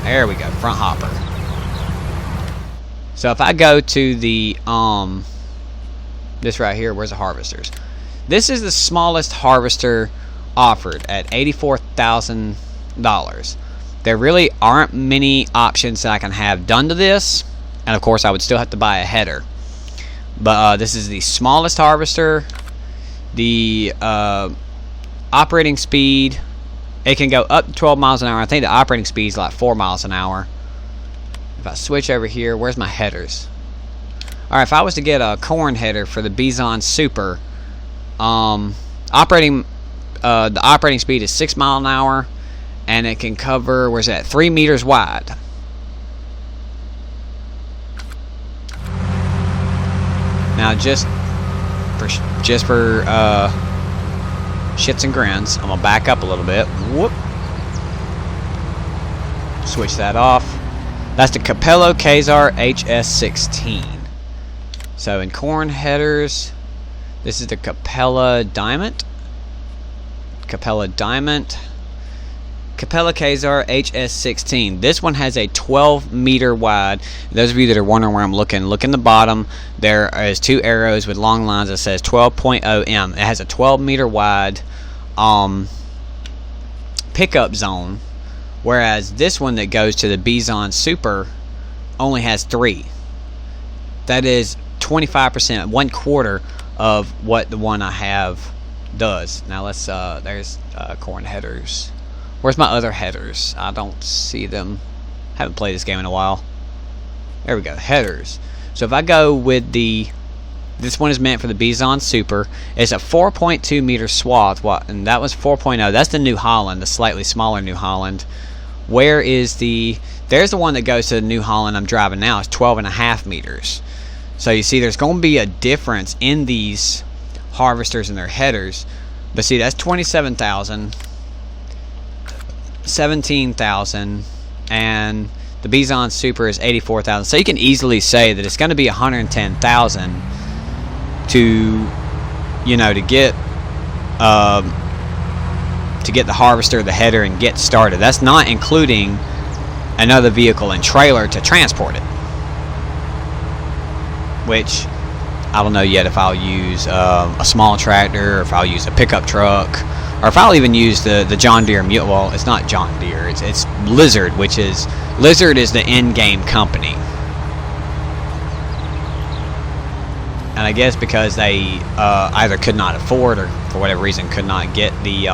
There we go, front hopper. So if I go to the, this right here, where's the harvesters? This is the smallest harvester offered at $84,000. There really aren't many options that I can have done to this. And of course I would still have to buy a header. But this is the smallest harvester. The operating speed, it can go up to 12 miles an hour. I think the operating speed is like 4 miles an hour. If I switch over here, where's my headers? Alright, if I was to get a corn header for the Bison Super, the operating speed is 6 miles an hour, and it can cover, where's that, 3 meters wide. Now, just for shits and grins, I'm gonna back up a little bit. Whoop. Switch that off. That's the Capello Kazar HS16. So in corn headers, this is the Capella Diamond. Capella Diamond. Capella Kazar HS16. This one has a 12 meter wide. Those of you that are wondering where I'm looking, look in the bottom. There is 2 arrows with long lines that says 12.0 M. It has a 12 meter wide pickup zone, whereas this one that goes to the Bison Super only has 3. That is 25%, 1/4 of what the one I have does. Now let's there's corn headers. Where's my other headers? I don't see them. Haven't played this game in a while. There we go, headers. So if I go with this one is meant for the Bison Super. It's a 4.2 meter swath, and that was 4.0. That's the New Holland, the slightly smaller New Holland. Where is there's the one that goes to the New Holland I'm driving now. It's 12.5 meters. So you see there's going to be a difference in these harvesters and their headers. But see, that's 27,000. 17,000, and the Bison Super is 84,000. So you can easily say that it's going to be 110,000 to, you know, to get the harvester, the header, and get started. That's not including another vehicle and trailer to transport it, which I don't know yet if I'll use a small tractor, or if I'll use a pickup truck, or if I'll even use the John Deere Mule. Well, it's not John Deere, it's Lizard, which is, Lizard is the in-game company. And I guess because they either could not afford, or for whatever reason could not get the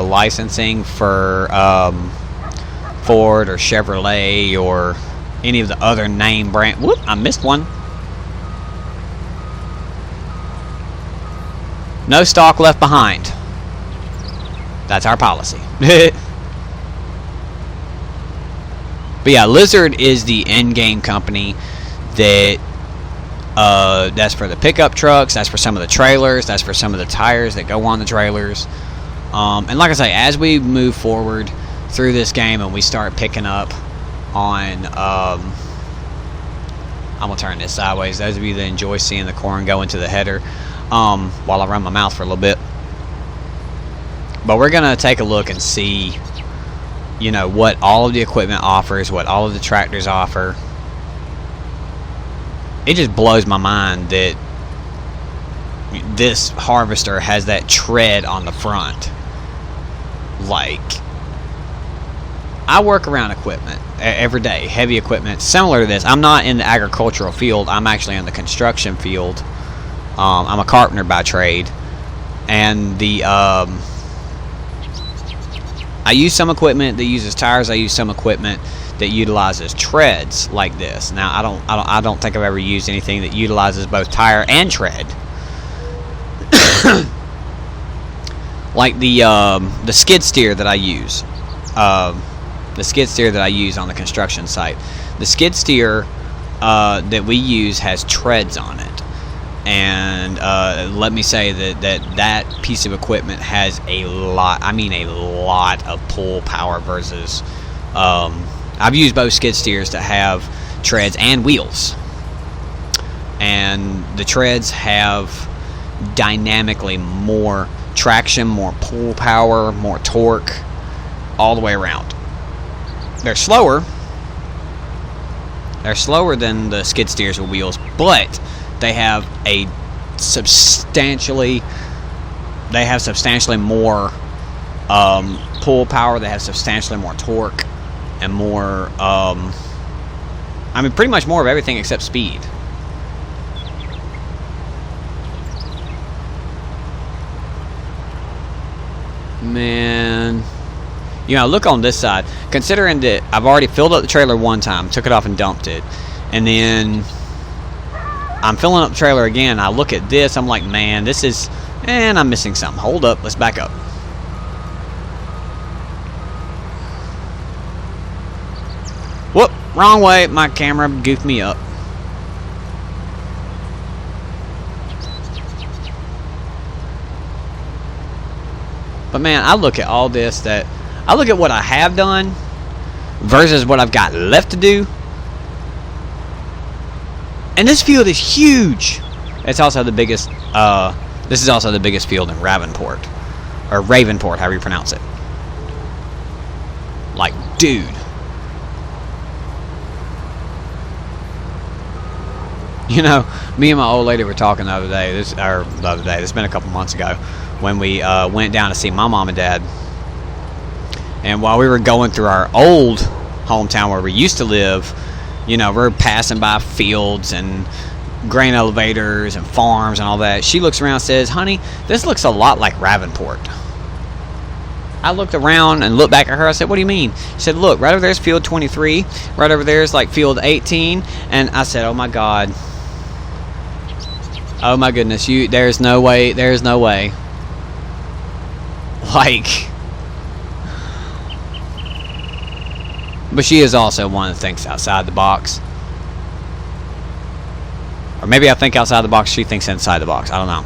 licensing for Ford or Chevrolet or any of the other name brand. Whoop, I missed one. No stock left behind. That's our policy. But yeah, Lizard is the in-game company that that's for the pickup trucks, that's for some of the trailers, that's for some of the tires that go on the trailers. And like I say, as we move forward through this game and we start picking up on I'm gonna turn this sideways, those of you that enjoy seeing the corn go into the header, while I run my mouth for a little bit. But we're gonna take a look and see, you know, what all of the equipment offers, what all of the tractors offer. It just blows my mind that this harvester has that tread on the front. Like, I work around equipment every day, heavy equipment, similar to this. I'm not in the agricultural field. I'm actually in the construction field. I'm a carpenter by trade, and I use some equipment that uses tires. I use some equipment that utilizes treads like this. Now, I don't think I've ever used anything that utilizes both tire and tread. Like the skid steer that I use. The skid steer that I use on the construction site. The skid steer that we use has treads on it. And let me say that piece of equipment has a lot, I mean a lot of pull power versus, I've used both skid steers that have treads and wheels. And the treads have dynamically more traction, more pull power, more torque, all the way around. They're slower. They're slower than the skid steers with wheels, but they have substantially more pull power. They have substantially more torque and more I mean pretty much more of everything except speed. Man, you know, look on this side, considering that I've already filled up the trailer one time, took it off and dumped it, and then I'm filling up the trailer again. I look at this, I'm like, man, this is, and I'm missing something. Hold up, let's back up. Whoop, wrong way, my camera goofed me up. But man, I look at all this, I look at what I have done versus what I've got left to do. And this field is huge. It's also the biggest, this is also the biggest field in Ravenport. Or Ravenport, however you pronounce it. Like, dude. You know, me and my old lady were talking the other day, this has been a couple months ago, when we went down to see my mom and dad. And while we were going through our old hometown where we used to live, you know, we're passing by fields and grain elevators and farms and all that. She looks around and says, honey, this looks a lot like Ravenport. I looked around and looked back at her. I said, what do you mean? She said, look, right over there's field 23. Right over there's like field 18. And I said, oh my God. Oh my goodness. There's no way. There's no way. Like, but she is also one that thinks outside the box. Or maybe I think outside the box, she thinks inside the box. I don't know.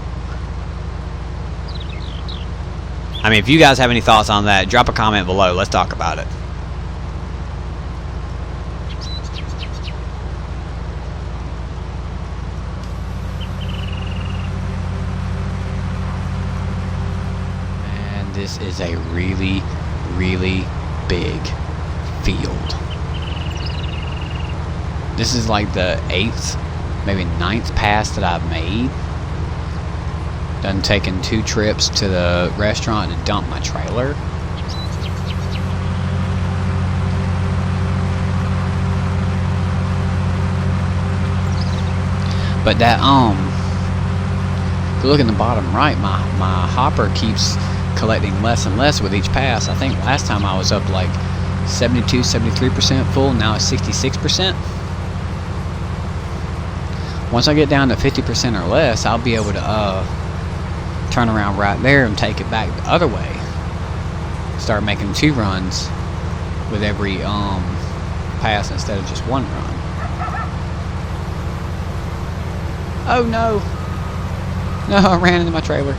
I mean, if you guys have any thoughts on that, drop a comment below. Let's talk about it. This is a really, really big field. This is like the 8th, maybe 9th pass that I've made. Done taken 2 trips to the restaurant to dump my trailer. But that, if you look in the bottom right, my hopper keeps collecting less and less with each pass. I think last time I was up like 72, 73% full. Now it's 66%. Once I get down to 50% or less, I'll be able to turn around right there and take it back the other way. Start making 2 runs with every pass instead of just 1 run. Oh no! No, I ran into my trailer.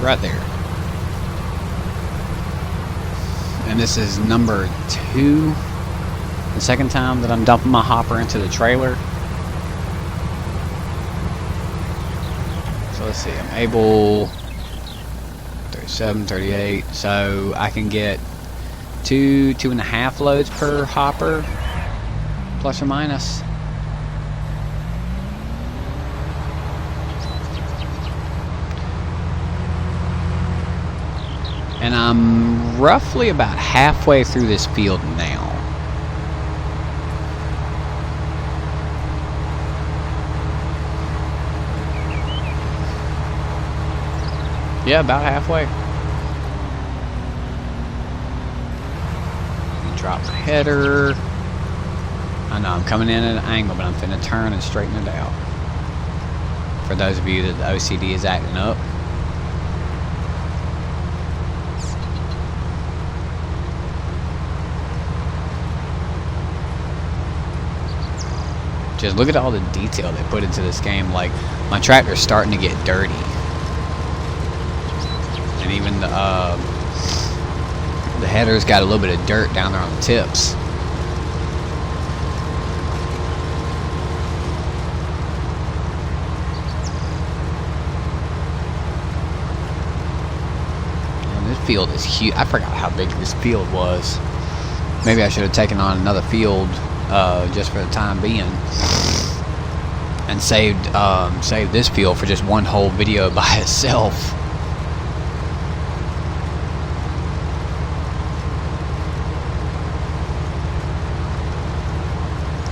Right there. And this is number 2, the second time that I'm dumping my hopper into the trailer. So let's see, I'm able 37, 38, so I can get 2.5 loads per hopper, plus or minus. And I'm roughly about halfway through this field now. Yeah, about halfway. Drop the header. I know I'm coming in at an angle, but I'm finna turn and straighten it out. For those of you that the OCD is acting up. Just look at all the detail they put into this game. Like, my tractor's starting to get dirty. And even the header's got a little bit of dirt down there on the tips. And this field is huge. I forgot how big this field was. Maybe I should have taken on another field just for the time being. And saved this field for just one whole video by itself.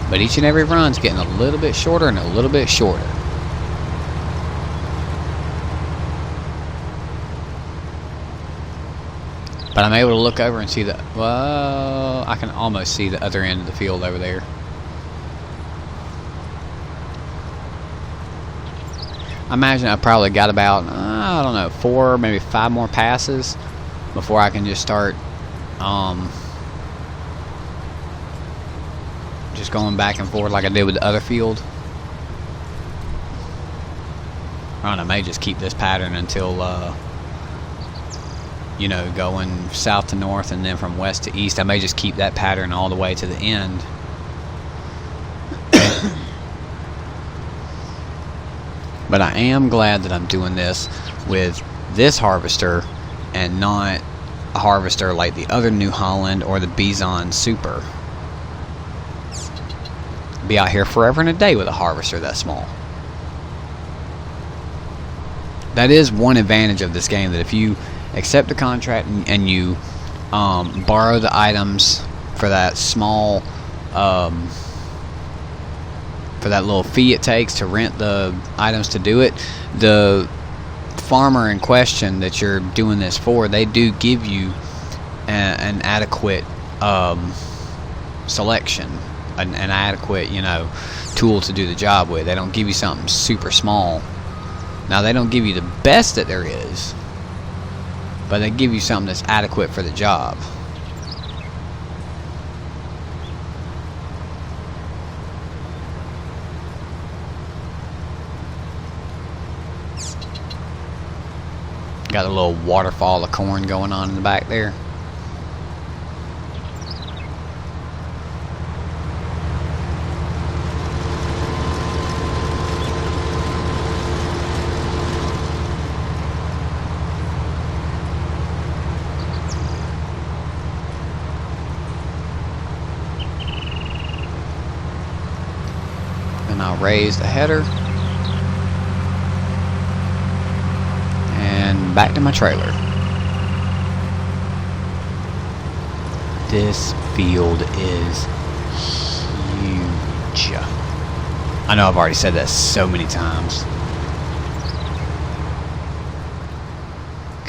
But each and every run's getting a little bit shorter and a little bit shorter. But I'm able to look over and see the, well, I can almost see the other end of the field over there. I imagine I probably got about, I don't know, 4, maybe 5 more passes before I can just start just going back and forth like I did with the other field. I don't know, I may just keep this pattern until, you know, going south to north and then from west to east. I may just keep that pattern all the way to the end. But I am glad that I'm doing this with this harvester and not a harvester like the other New Holland or the Bison Super. Be out here forever and a day with a harvester that small. That is one advantage of this game, that if you accept the contract and you borrow the items for that small for that little fee it takes to rent the items to do it, the farmer in question that you're doing this for, they do give you an adequate selection, an adequate, you know, tool to do the job with. They don't give you something super small. Now, they don't give you the best that there is, but they give you something that's adequate for the job. Got a little waterfall of corn going on in the back there. Then I'll raise the header. And back to my trailer. This field is huge. I know I've already said that so many times.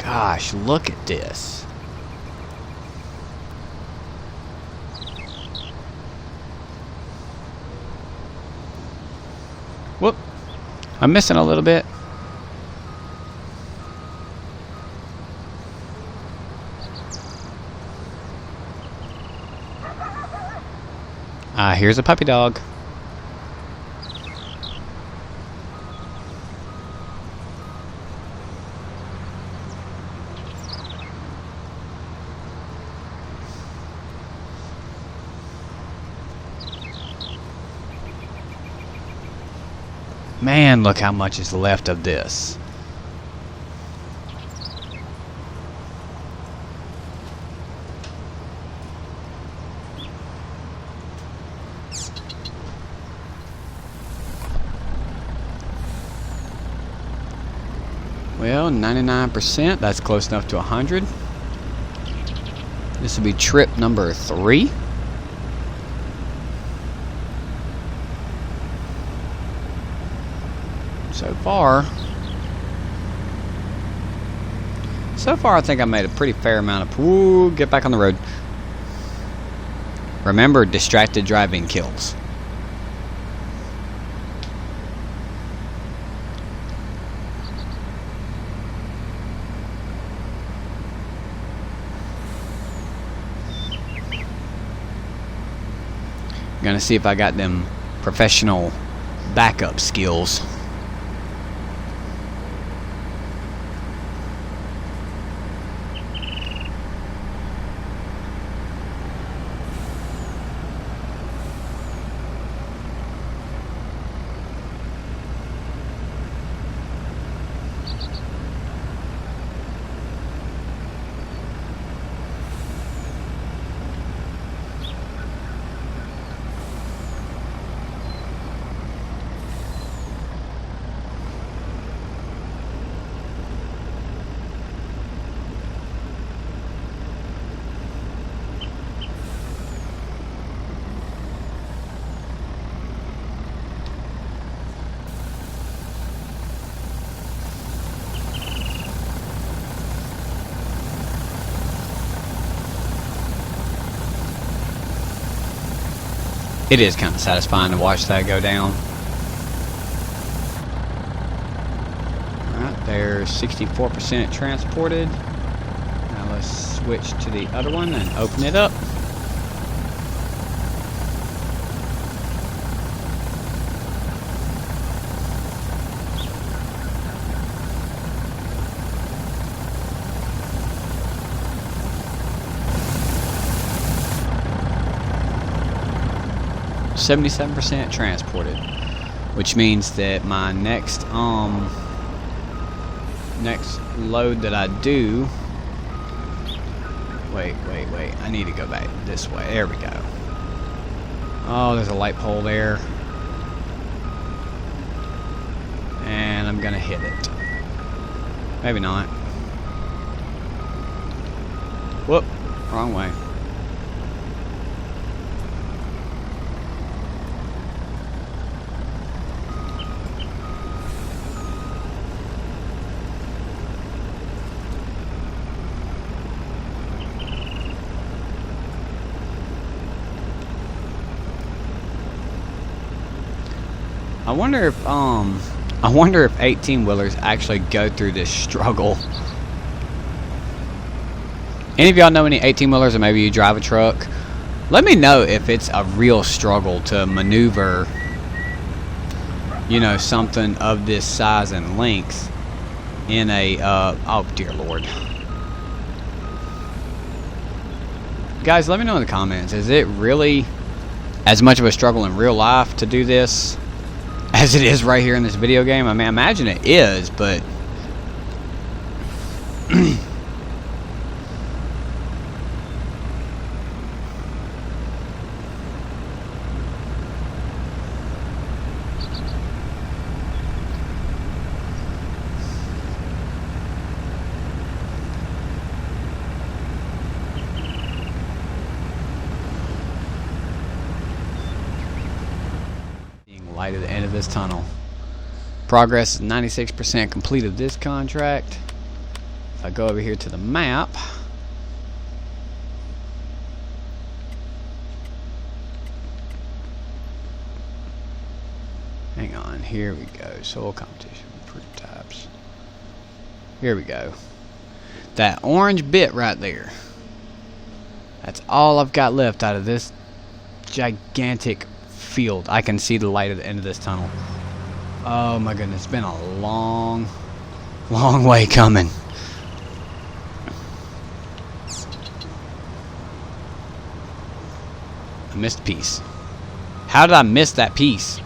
Gosh, look at this. Whoop. I'm missing a little bit. Here's a puppy dog. Man, look how much is left of this. Well, 99%, that's close enough to 100. This will be trip number 3. So far, I think I made a pretty fair amount of... Ooh, get back on the road. Remember, distracted driving kills. Gonna see if I got them professional backup skills. It is kind of satisfying to watch that go down. Alright, there's 64% transported. Now let's switch to the other one and open it up. .77% transported, which means that my next load that I do. Wait. I need to go back this way. There we go. Oh, there's a light pole there, and I'm gonna hit it. Maybe not. Whoop, wrong way. I wonder if 18-wheelers actually go through this struggle. Any of y'all know any 18-wheelers, or maybe you drive a truck? Let me know if it's a real struggle to maneuver, you know, something of this size and length in a, oh dear Lord. Guys, let me know in the comments, is it really as much of a struggle in real life to do this as it is right here in this video game? I mean, I imagine it is, but light at the end of this tunnel. Progress is 96% complete of this contract. If I go over here to the map, hang on, here we go. Soil competition, fruit types. Here we go. That orange bit right there. That's all I've got left out of this gigantic field. I can see the light at the end of this tunnel. Oh my goodness, it's been a long way coming. I missed a piece. How did I miss that piece?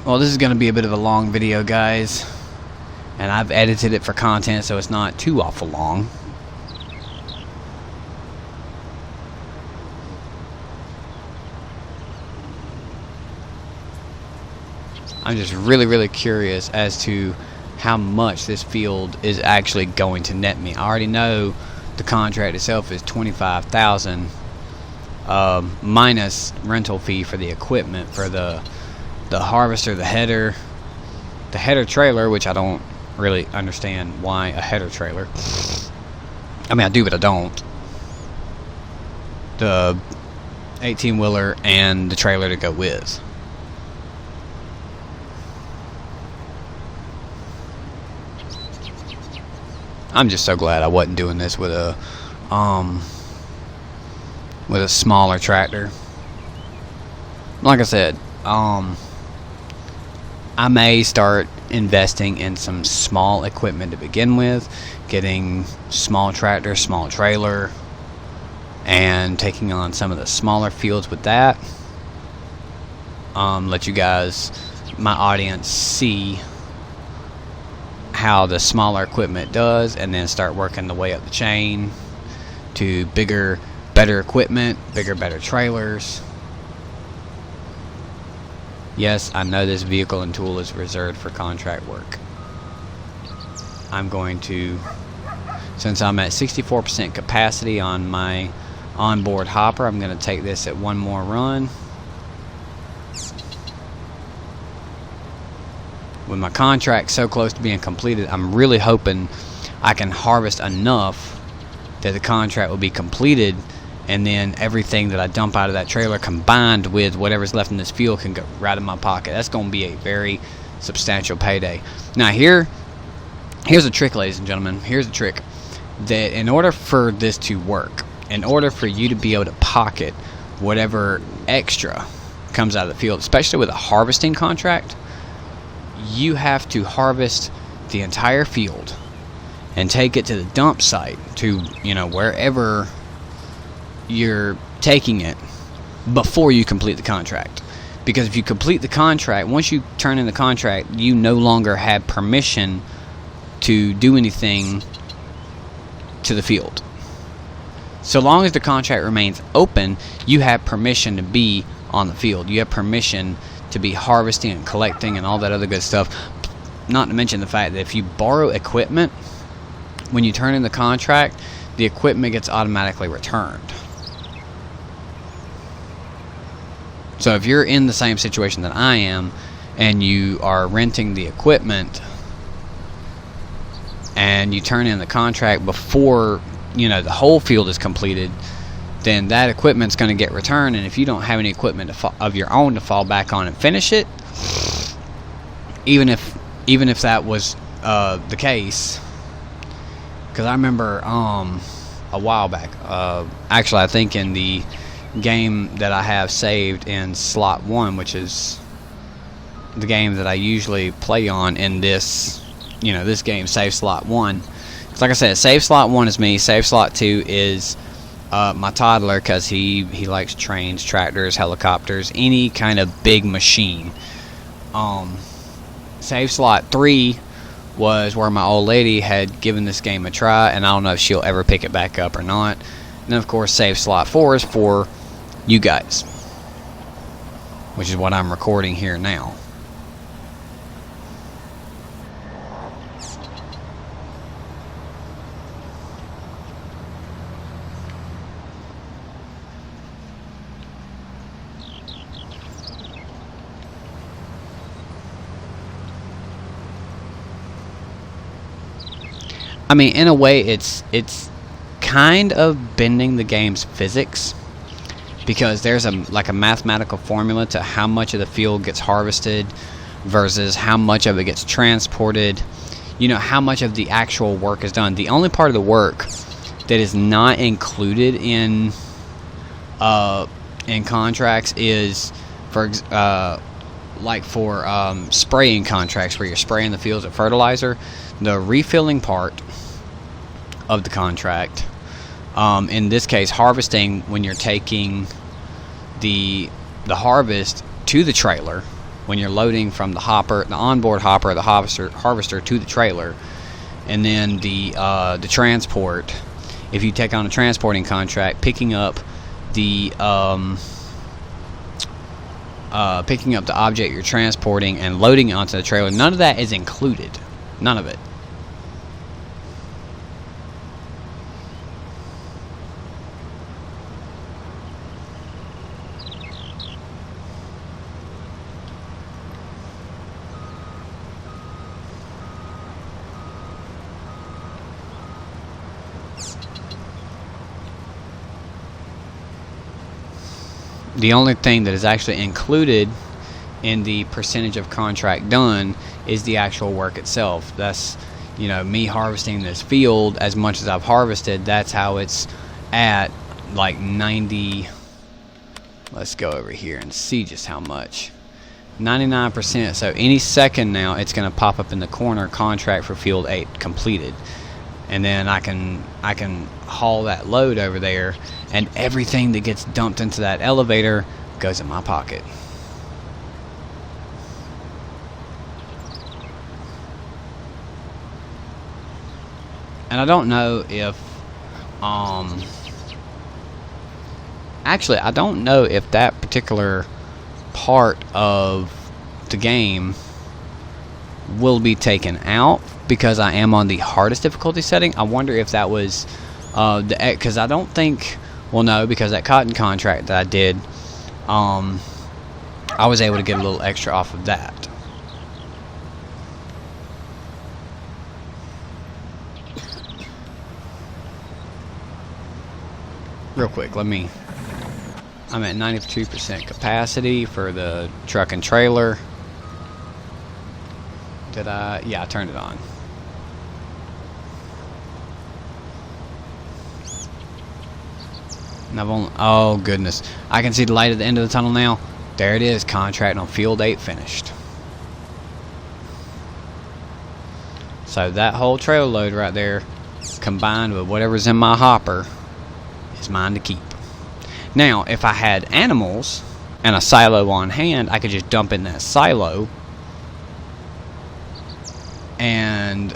Well, this is going to be a bit of a long video, guys, and I've edited it for content, so it's not too awful long. I'm just really curious as to how much this field is actually going to net me. I already know the contract itself is $25,000 minus rental fee for the equipment, for the harvester, the header trailer, which I don't really understand why a header trailer. I mean, I do, but I don't. The 18-wheeler and the trailer to go with. I'm just so glad I wasn't doing this with a smaller tractor. Like I said, I may start investing in some small equipment to begin with, getting small tractor, small trailer, and taking on some of the smaller fields with that. Let you guys, my audience, see how the smaller equipment does, and then start working the way up the chain to bigger, better equipment, bigger, better trailers. Yes, I know this vehicle and tool is reserved for contract work. I'm going to, since I'm at 64% capacity on my onboard hopper, I'm going to take this at one more run. With my contract so close to being completed, I'm really hoping I can harvest enough that the contract will be completed, and then everything that I dump out of that trailer combined with whatever's left in this field can go right in my pocket. That's going to be a very substantial payday. Now here's a trick, ladies and gentlemen. Here's a trick. That in order for this to work, in order for you to be able to pocket whatever extra comes out of the field, especially with a harvesting contract, you have to harvest the entire field and take it to the dump site, to wherever you're taking it, before you complete the contract. Because if you complete the contract, once you turn in the contract, you no longer have permission to do anything to the field. So long as the contract remains open, you have permission to be on the field. You have permission to be harvesting and collecting and all that other good stuff. Not to mention the fact that if you borrow equipment, when you turn in the contract, the equipment gets automatically returned. So if you're in the same situation that I am, and you are renting the equipment, and you turn in the contract before the whole field is completed, then that equipment's going to get returned. And if you don't have any equipment of your own to fall back on and finish it, even if that was the case, because I remember a while back, actually I think in the game that I have saved in slot 1, which is the game that I usually play on in this this game, Save Slot 1. Like I said, Save Slot 1 is me, Save Slot 2 is my toddler, because he likes trains, tractors, helicopters, any kind of big machine. Save Slot 3 was where my old lady had given this game a try, and I don't know if she'll ever pick it back up or not. And then of course Save Slot 4 is for you guys, which is what I'm recording here now. I mean, in a way, it's kind of bending the game's physics, because there's a mathematical formula to how much of the field gets harvested versus how much of it gets transported. How much of the actual work is done. The only part of the work that is not included in contracts is for spraying contracts, where you're spraying the fields with fertilizer. The refilling part of the contract, in this case harvesting, when you're taking the harvest to the trailer, when you're loading from the onboard hopper, the harvester to the trailer, and then the transport, if you take on a transporting contract, picking up the picking up the object you're transporting and loading it onto the trailer, none of that is included. None of it. The only thing that is actually included in the percentage of contract done is the actual work itself. That's, you know, me harvesting this field as much as I've harvested. That's how it's at like 90. Let's go over here and see just how much. 99%. So any second now it's going to pop up in the corner, contract for field 8 completed. And then I can haul that load over there, and everything that gets dumped into that elevator goes in my pocket. And I don't know if actually I don't know if that particular part of the game will be taken out, because I am on the hardest difficulty setting. I wonder if that was because I don't think, well, no, because that cotton contract that I did, I was able to get a little extra off of that. Real quick, I'm at 92% capacity for the truck and trailer. Yeah, I turned it on. And I've only, oh goodness, I can see the light at the end of the tunnel now. There it is, contract on field 8 finished. So that whole trailer load right there, combined with whatever's in my hopper, is mine to keep. Now, if I had animals and a silo on hand, I could just dump in that silo. And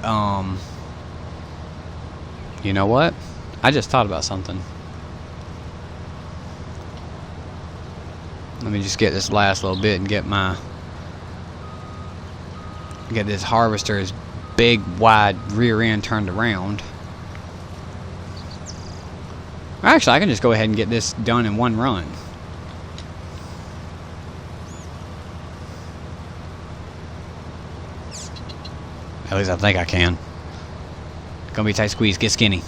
you know what? I just thought about something. Let me just get this last little bit and get this harvester's big wide rear end turned around. Actually, I can just go ahead and get this done in one run. At least I think I can. Gonna be tight squeeze. Get skinny.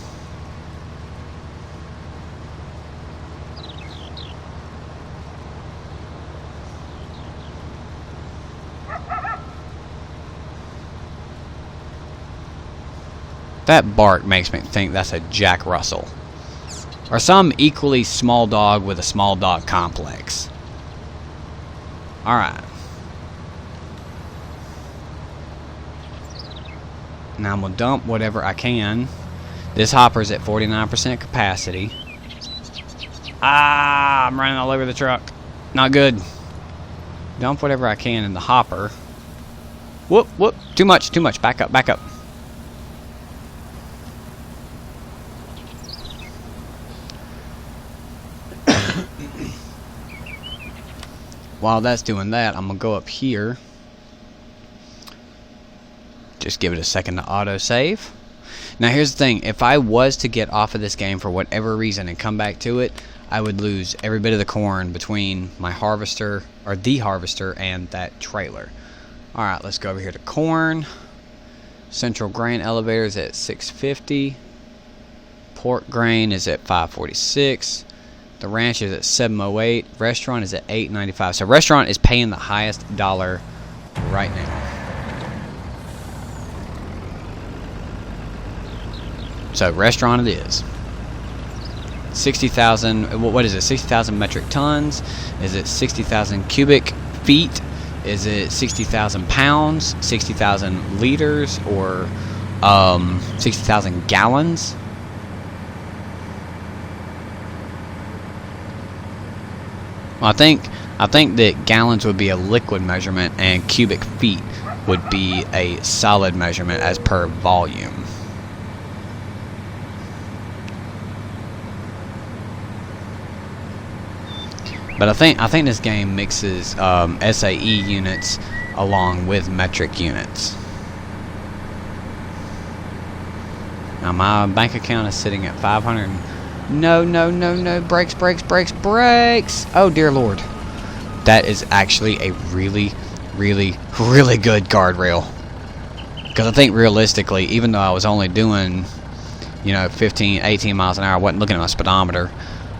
That bark makes me think that's a Jack Russell. Or some equally small dog with a small dog complex. Alright. Now I'm going to dump whatever I can. This hopper's at 49% capacity. Ah, I'm running all over the truck. Not good. Dump whatever I can in the hopper. Whoop, whoop. Too much, too much. Back up, back up. While that's doing that, I'm going to go up here. Just give it a second to auto-save. Now here's the thing. If I was to get off of this game for whatever reason and come back to it, I would lose every bit of the corn between my harvester, or the harvester, and that trailer. Alright, let's go over here to corn. Central grain elevator is at 650. Pork grain is at 546. The ranch is at 708. Restaurant is at 895. So restaurant is paying the highest dollar right now. So restaurant it is. 60,000. What is it? 60,000 metric tons. Is it 60,000 cubic feet? Is it 60,000 pounds? 60,000 liters? Or 60,000 gallons? Well, I think that gallons would be a liquid measurement and cubic feet would be a solid measurement as per volume. But I think this game mixes SAE units along with metric units. Now my bank account is sitting at 500. No! Brakes! Oh dear Lord! That is actually a really good guardrail. Because I think realistically, even though I was only doing, 15, 18 miles an hour, I wasn't looking at my speedometer.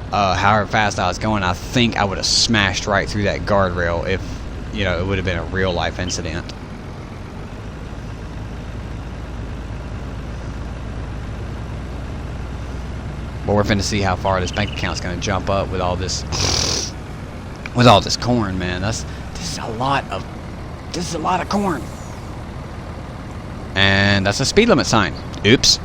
However fast I was going, I think I would have smashed right through that guardrail if, it would have been a real life incident. But we're finna see how far this bank account's gonna jump up with all this, corn, man. This is a lot of corn. And that's a speed limit sign. Oops.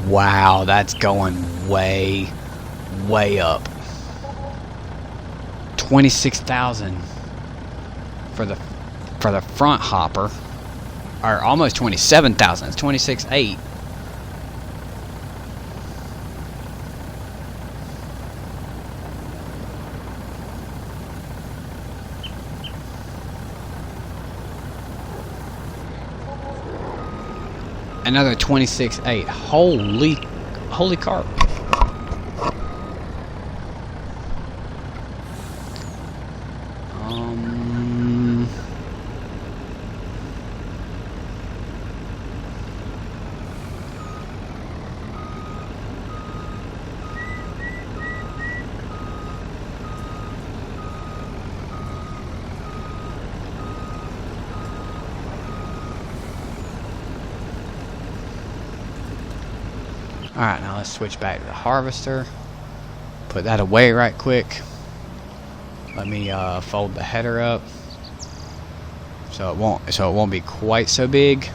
Wow, that's going way up. 26,000 for the front hopper, or almost 27,000. It's 26.8. Another 26.8. Holy carp. Alright, now let's switch back to the harvester. Put that away right quick. Let me fold the header up so it won't be quite so big.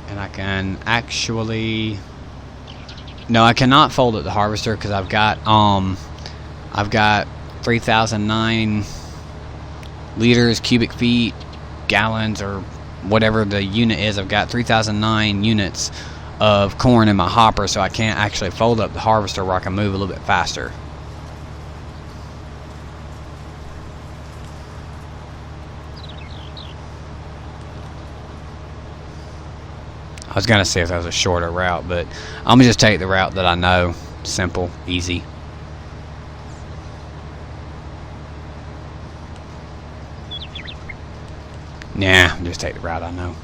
And I can actually, no, I cannot fold it the harvester because I've got 3009 liters, cubic feet, gallons, or whatever the unit is. I've got 3009 units of corn in my hopper, so I can't actually fold up the harvester where I can move a little bit faster. I was gonna say if that was a shorter route, but I'm gonna just take the route that I know. Simple, easy. Nah, just take the route I know.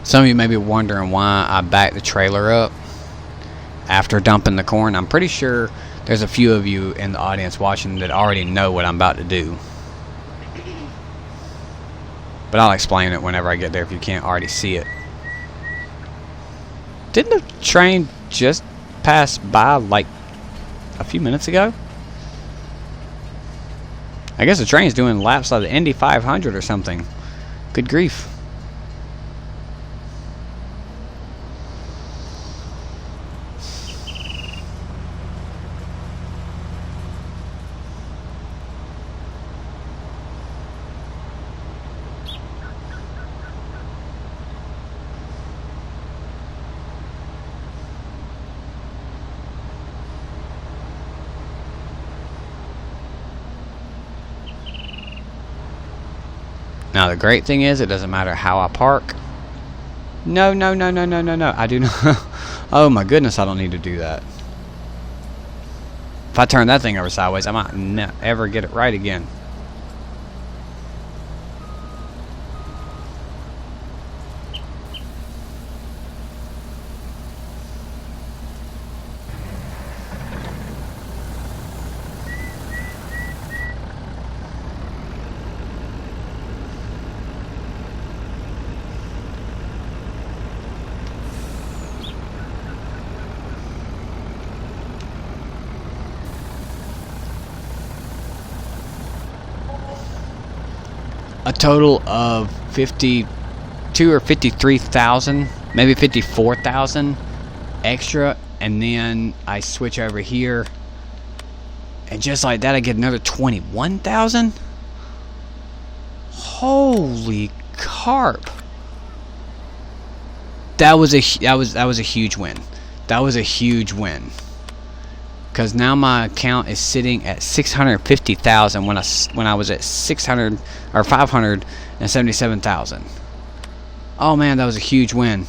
Some of you may be wondering why I backed the trailer up after dumping the corn. I'm pretty sure there's a few of you in the audience watching that already know what I'm about to do. But I'll explain it whenever I get there if you can't already see it. Didn't the train just pass by like a few minutes ago? I guess the train's doing laps like the Indy 500 or something. Good grief. Now the great thing is, it doesn't matter how I park. No. I do not. Oh my goodness, I don't need to do that. If I turn that thing over sideways, I might never get it right again. a total of 52 or 53,000, maybe 54,000 extra, and then I switch over here, and just like that I get another 21,000. Holy carp. That was a huge win. That was a huge win. Because now my account is sitting at 650,000 when I was at 600 or 577,000. Oh man, that was a huge win.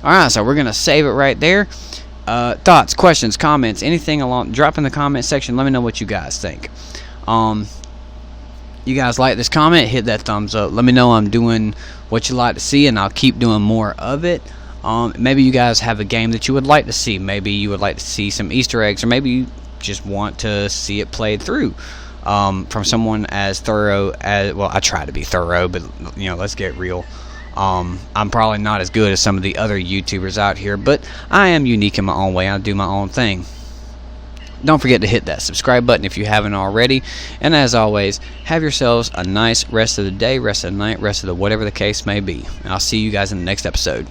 Alright, so we're gonna save it right there. Thoughts, questions, comments, anything along, drop in the comment section. Let me know what you guys think. You guys like this comment, hit that thumbs up. Let me know I'm doing what you like to see, and I'll keep doing more of it. Maybe you guys have a game that you would like to see. Maybe you would like to see some Easter eggs, or maybe you just want to see it played through from someone as thorough as, well, I try to be thorough, but you know, let's get real. I'm probably not as good as some of the other YouTubers out here, but I am unique in my own way. I do my own thing. Don't forget to hit that subscribe button if you haven't already. And as always, have yourselves a nice rest of the day, rest of the night, rest of the whatever the case may be. And I'll see you guys in the next episode.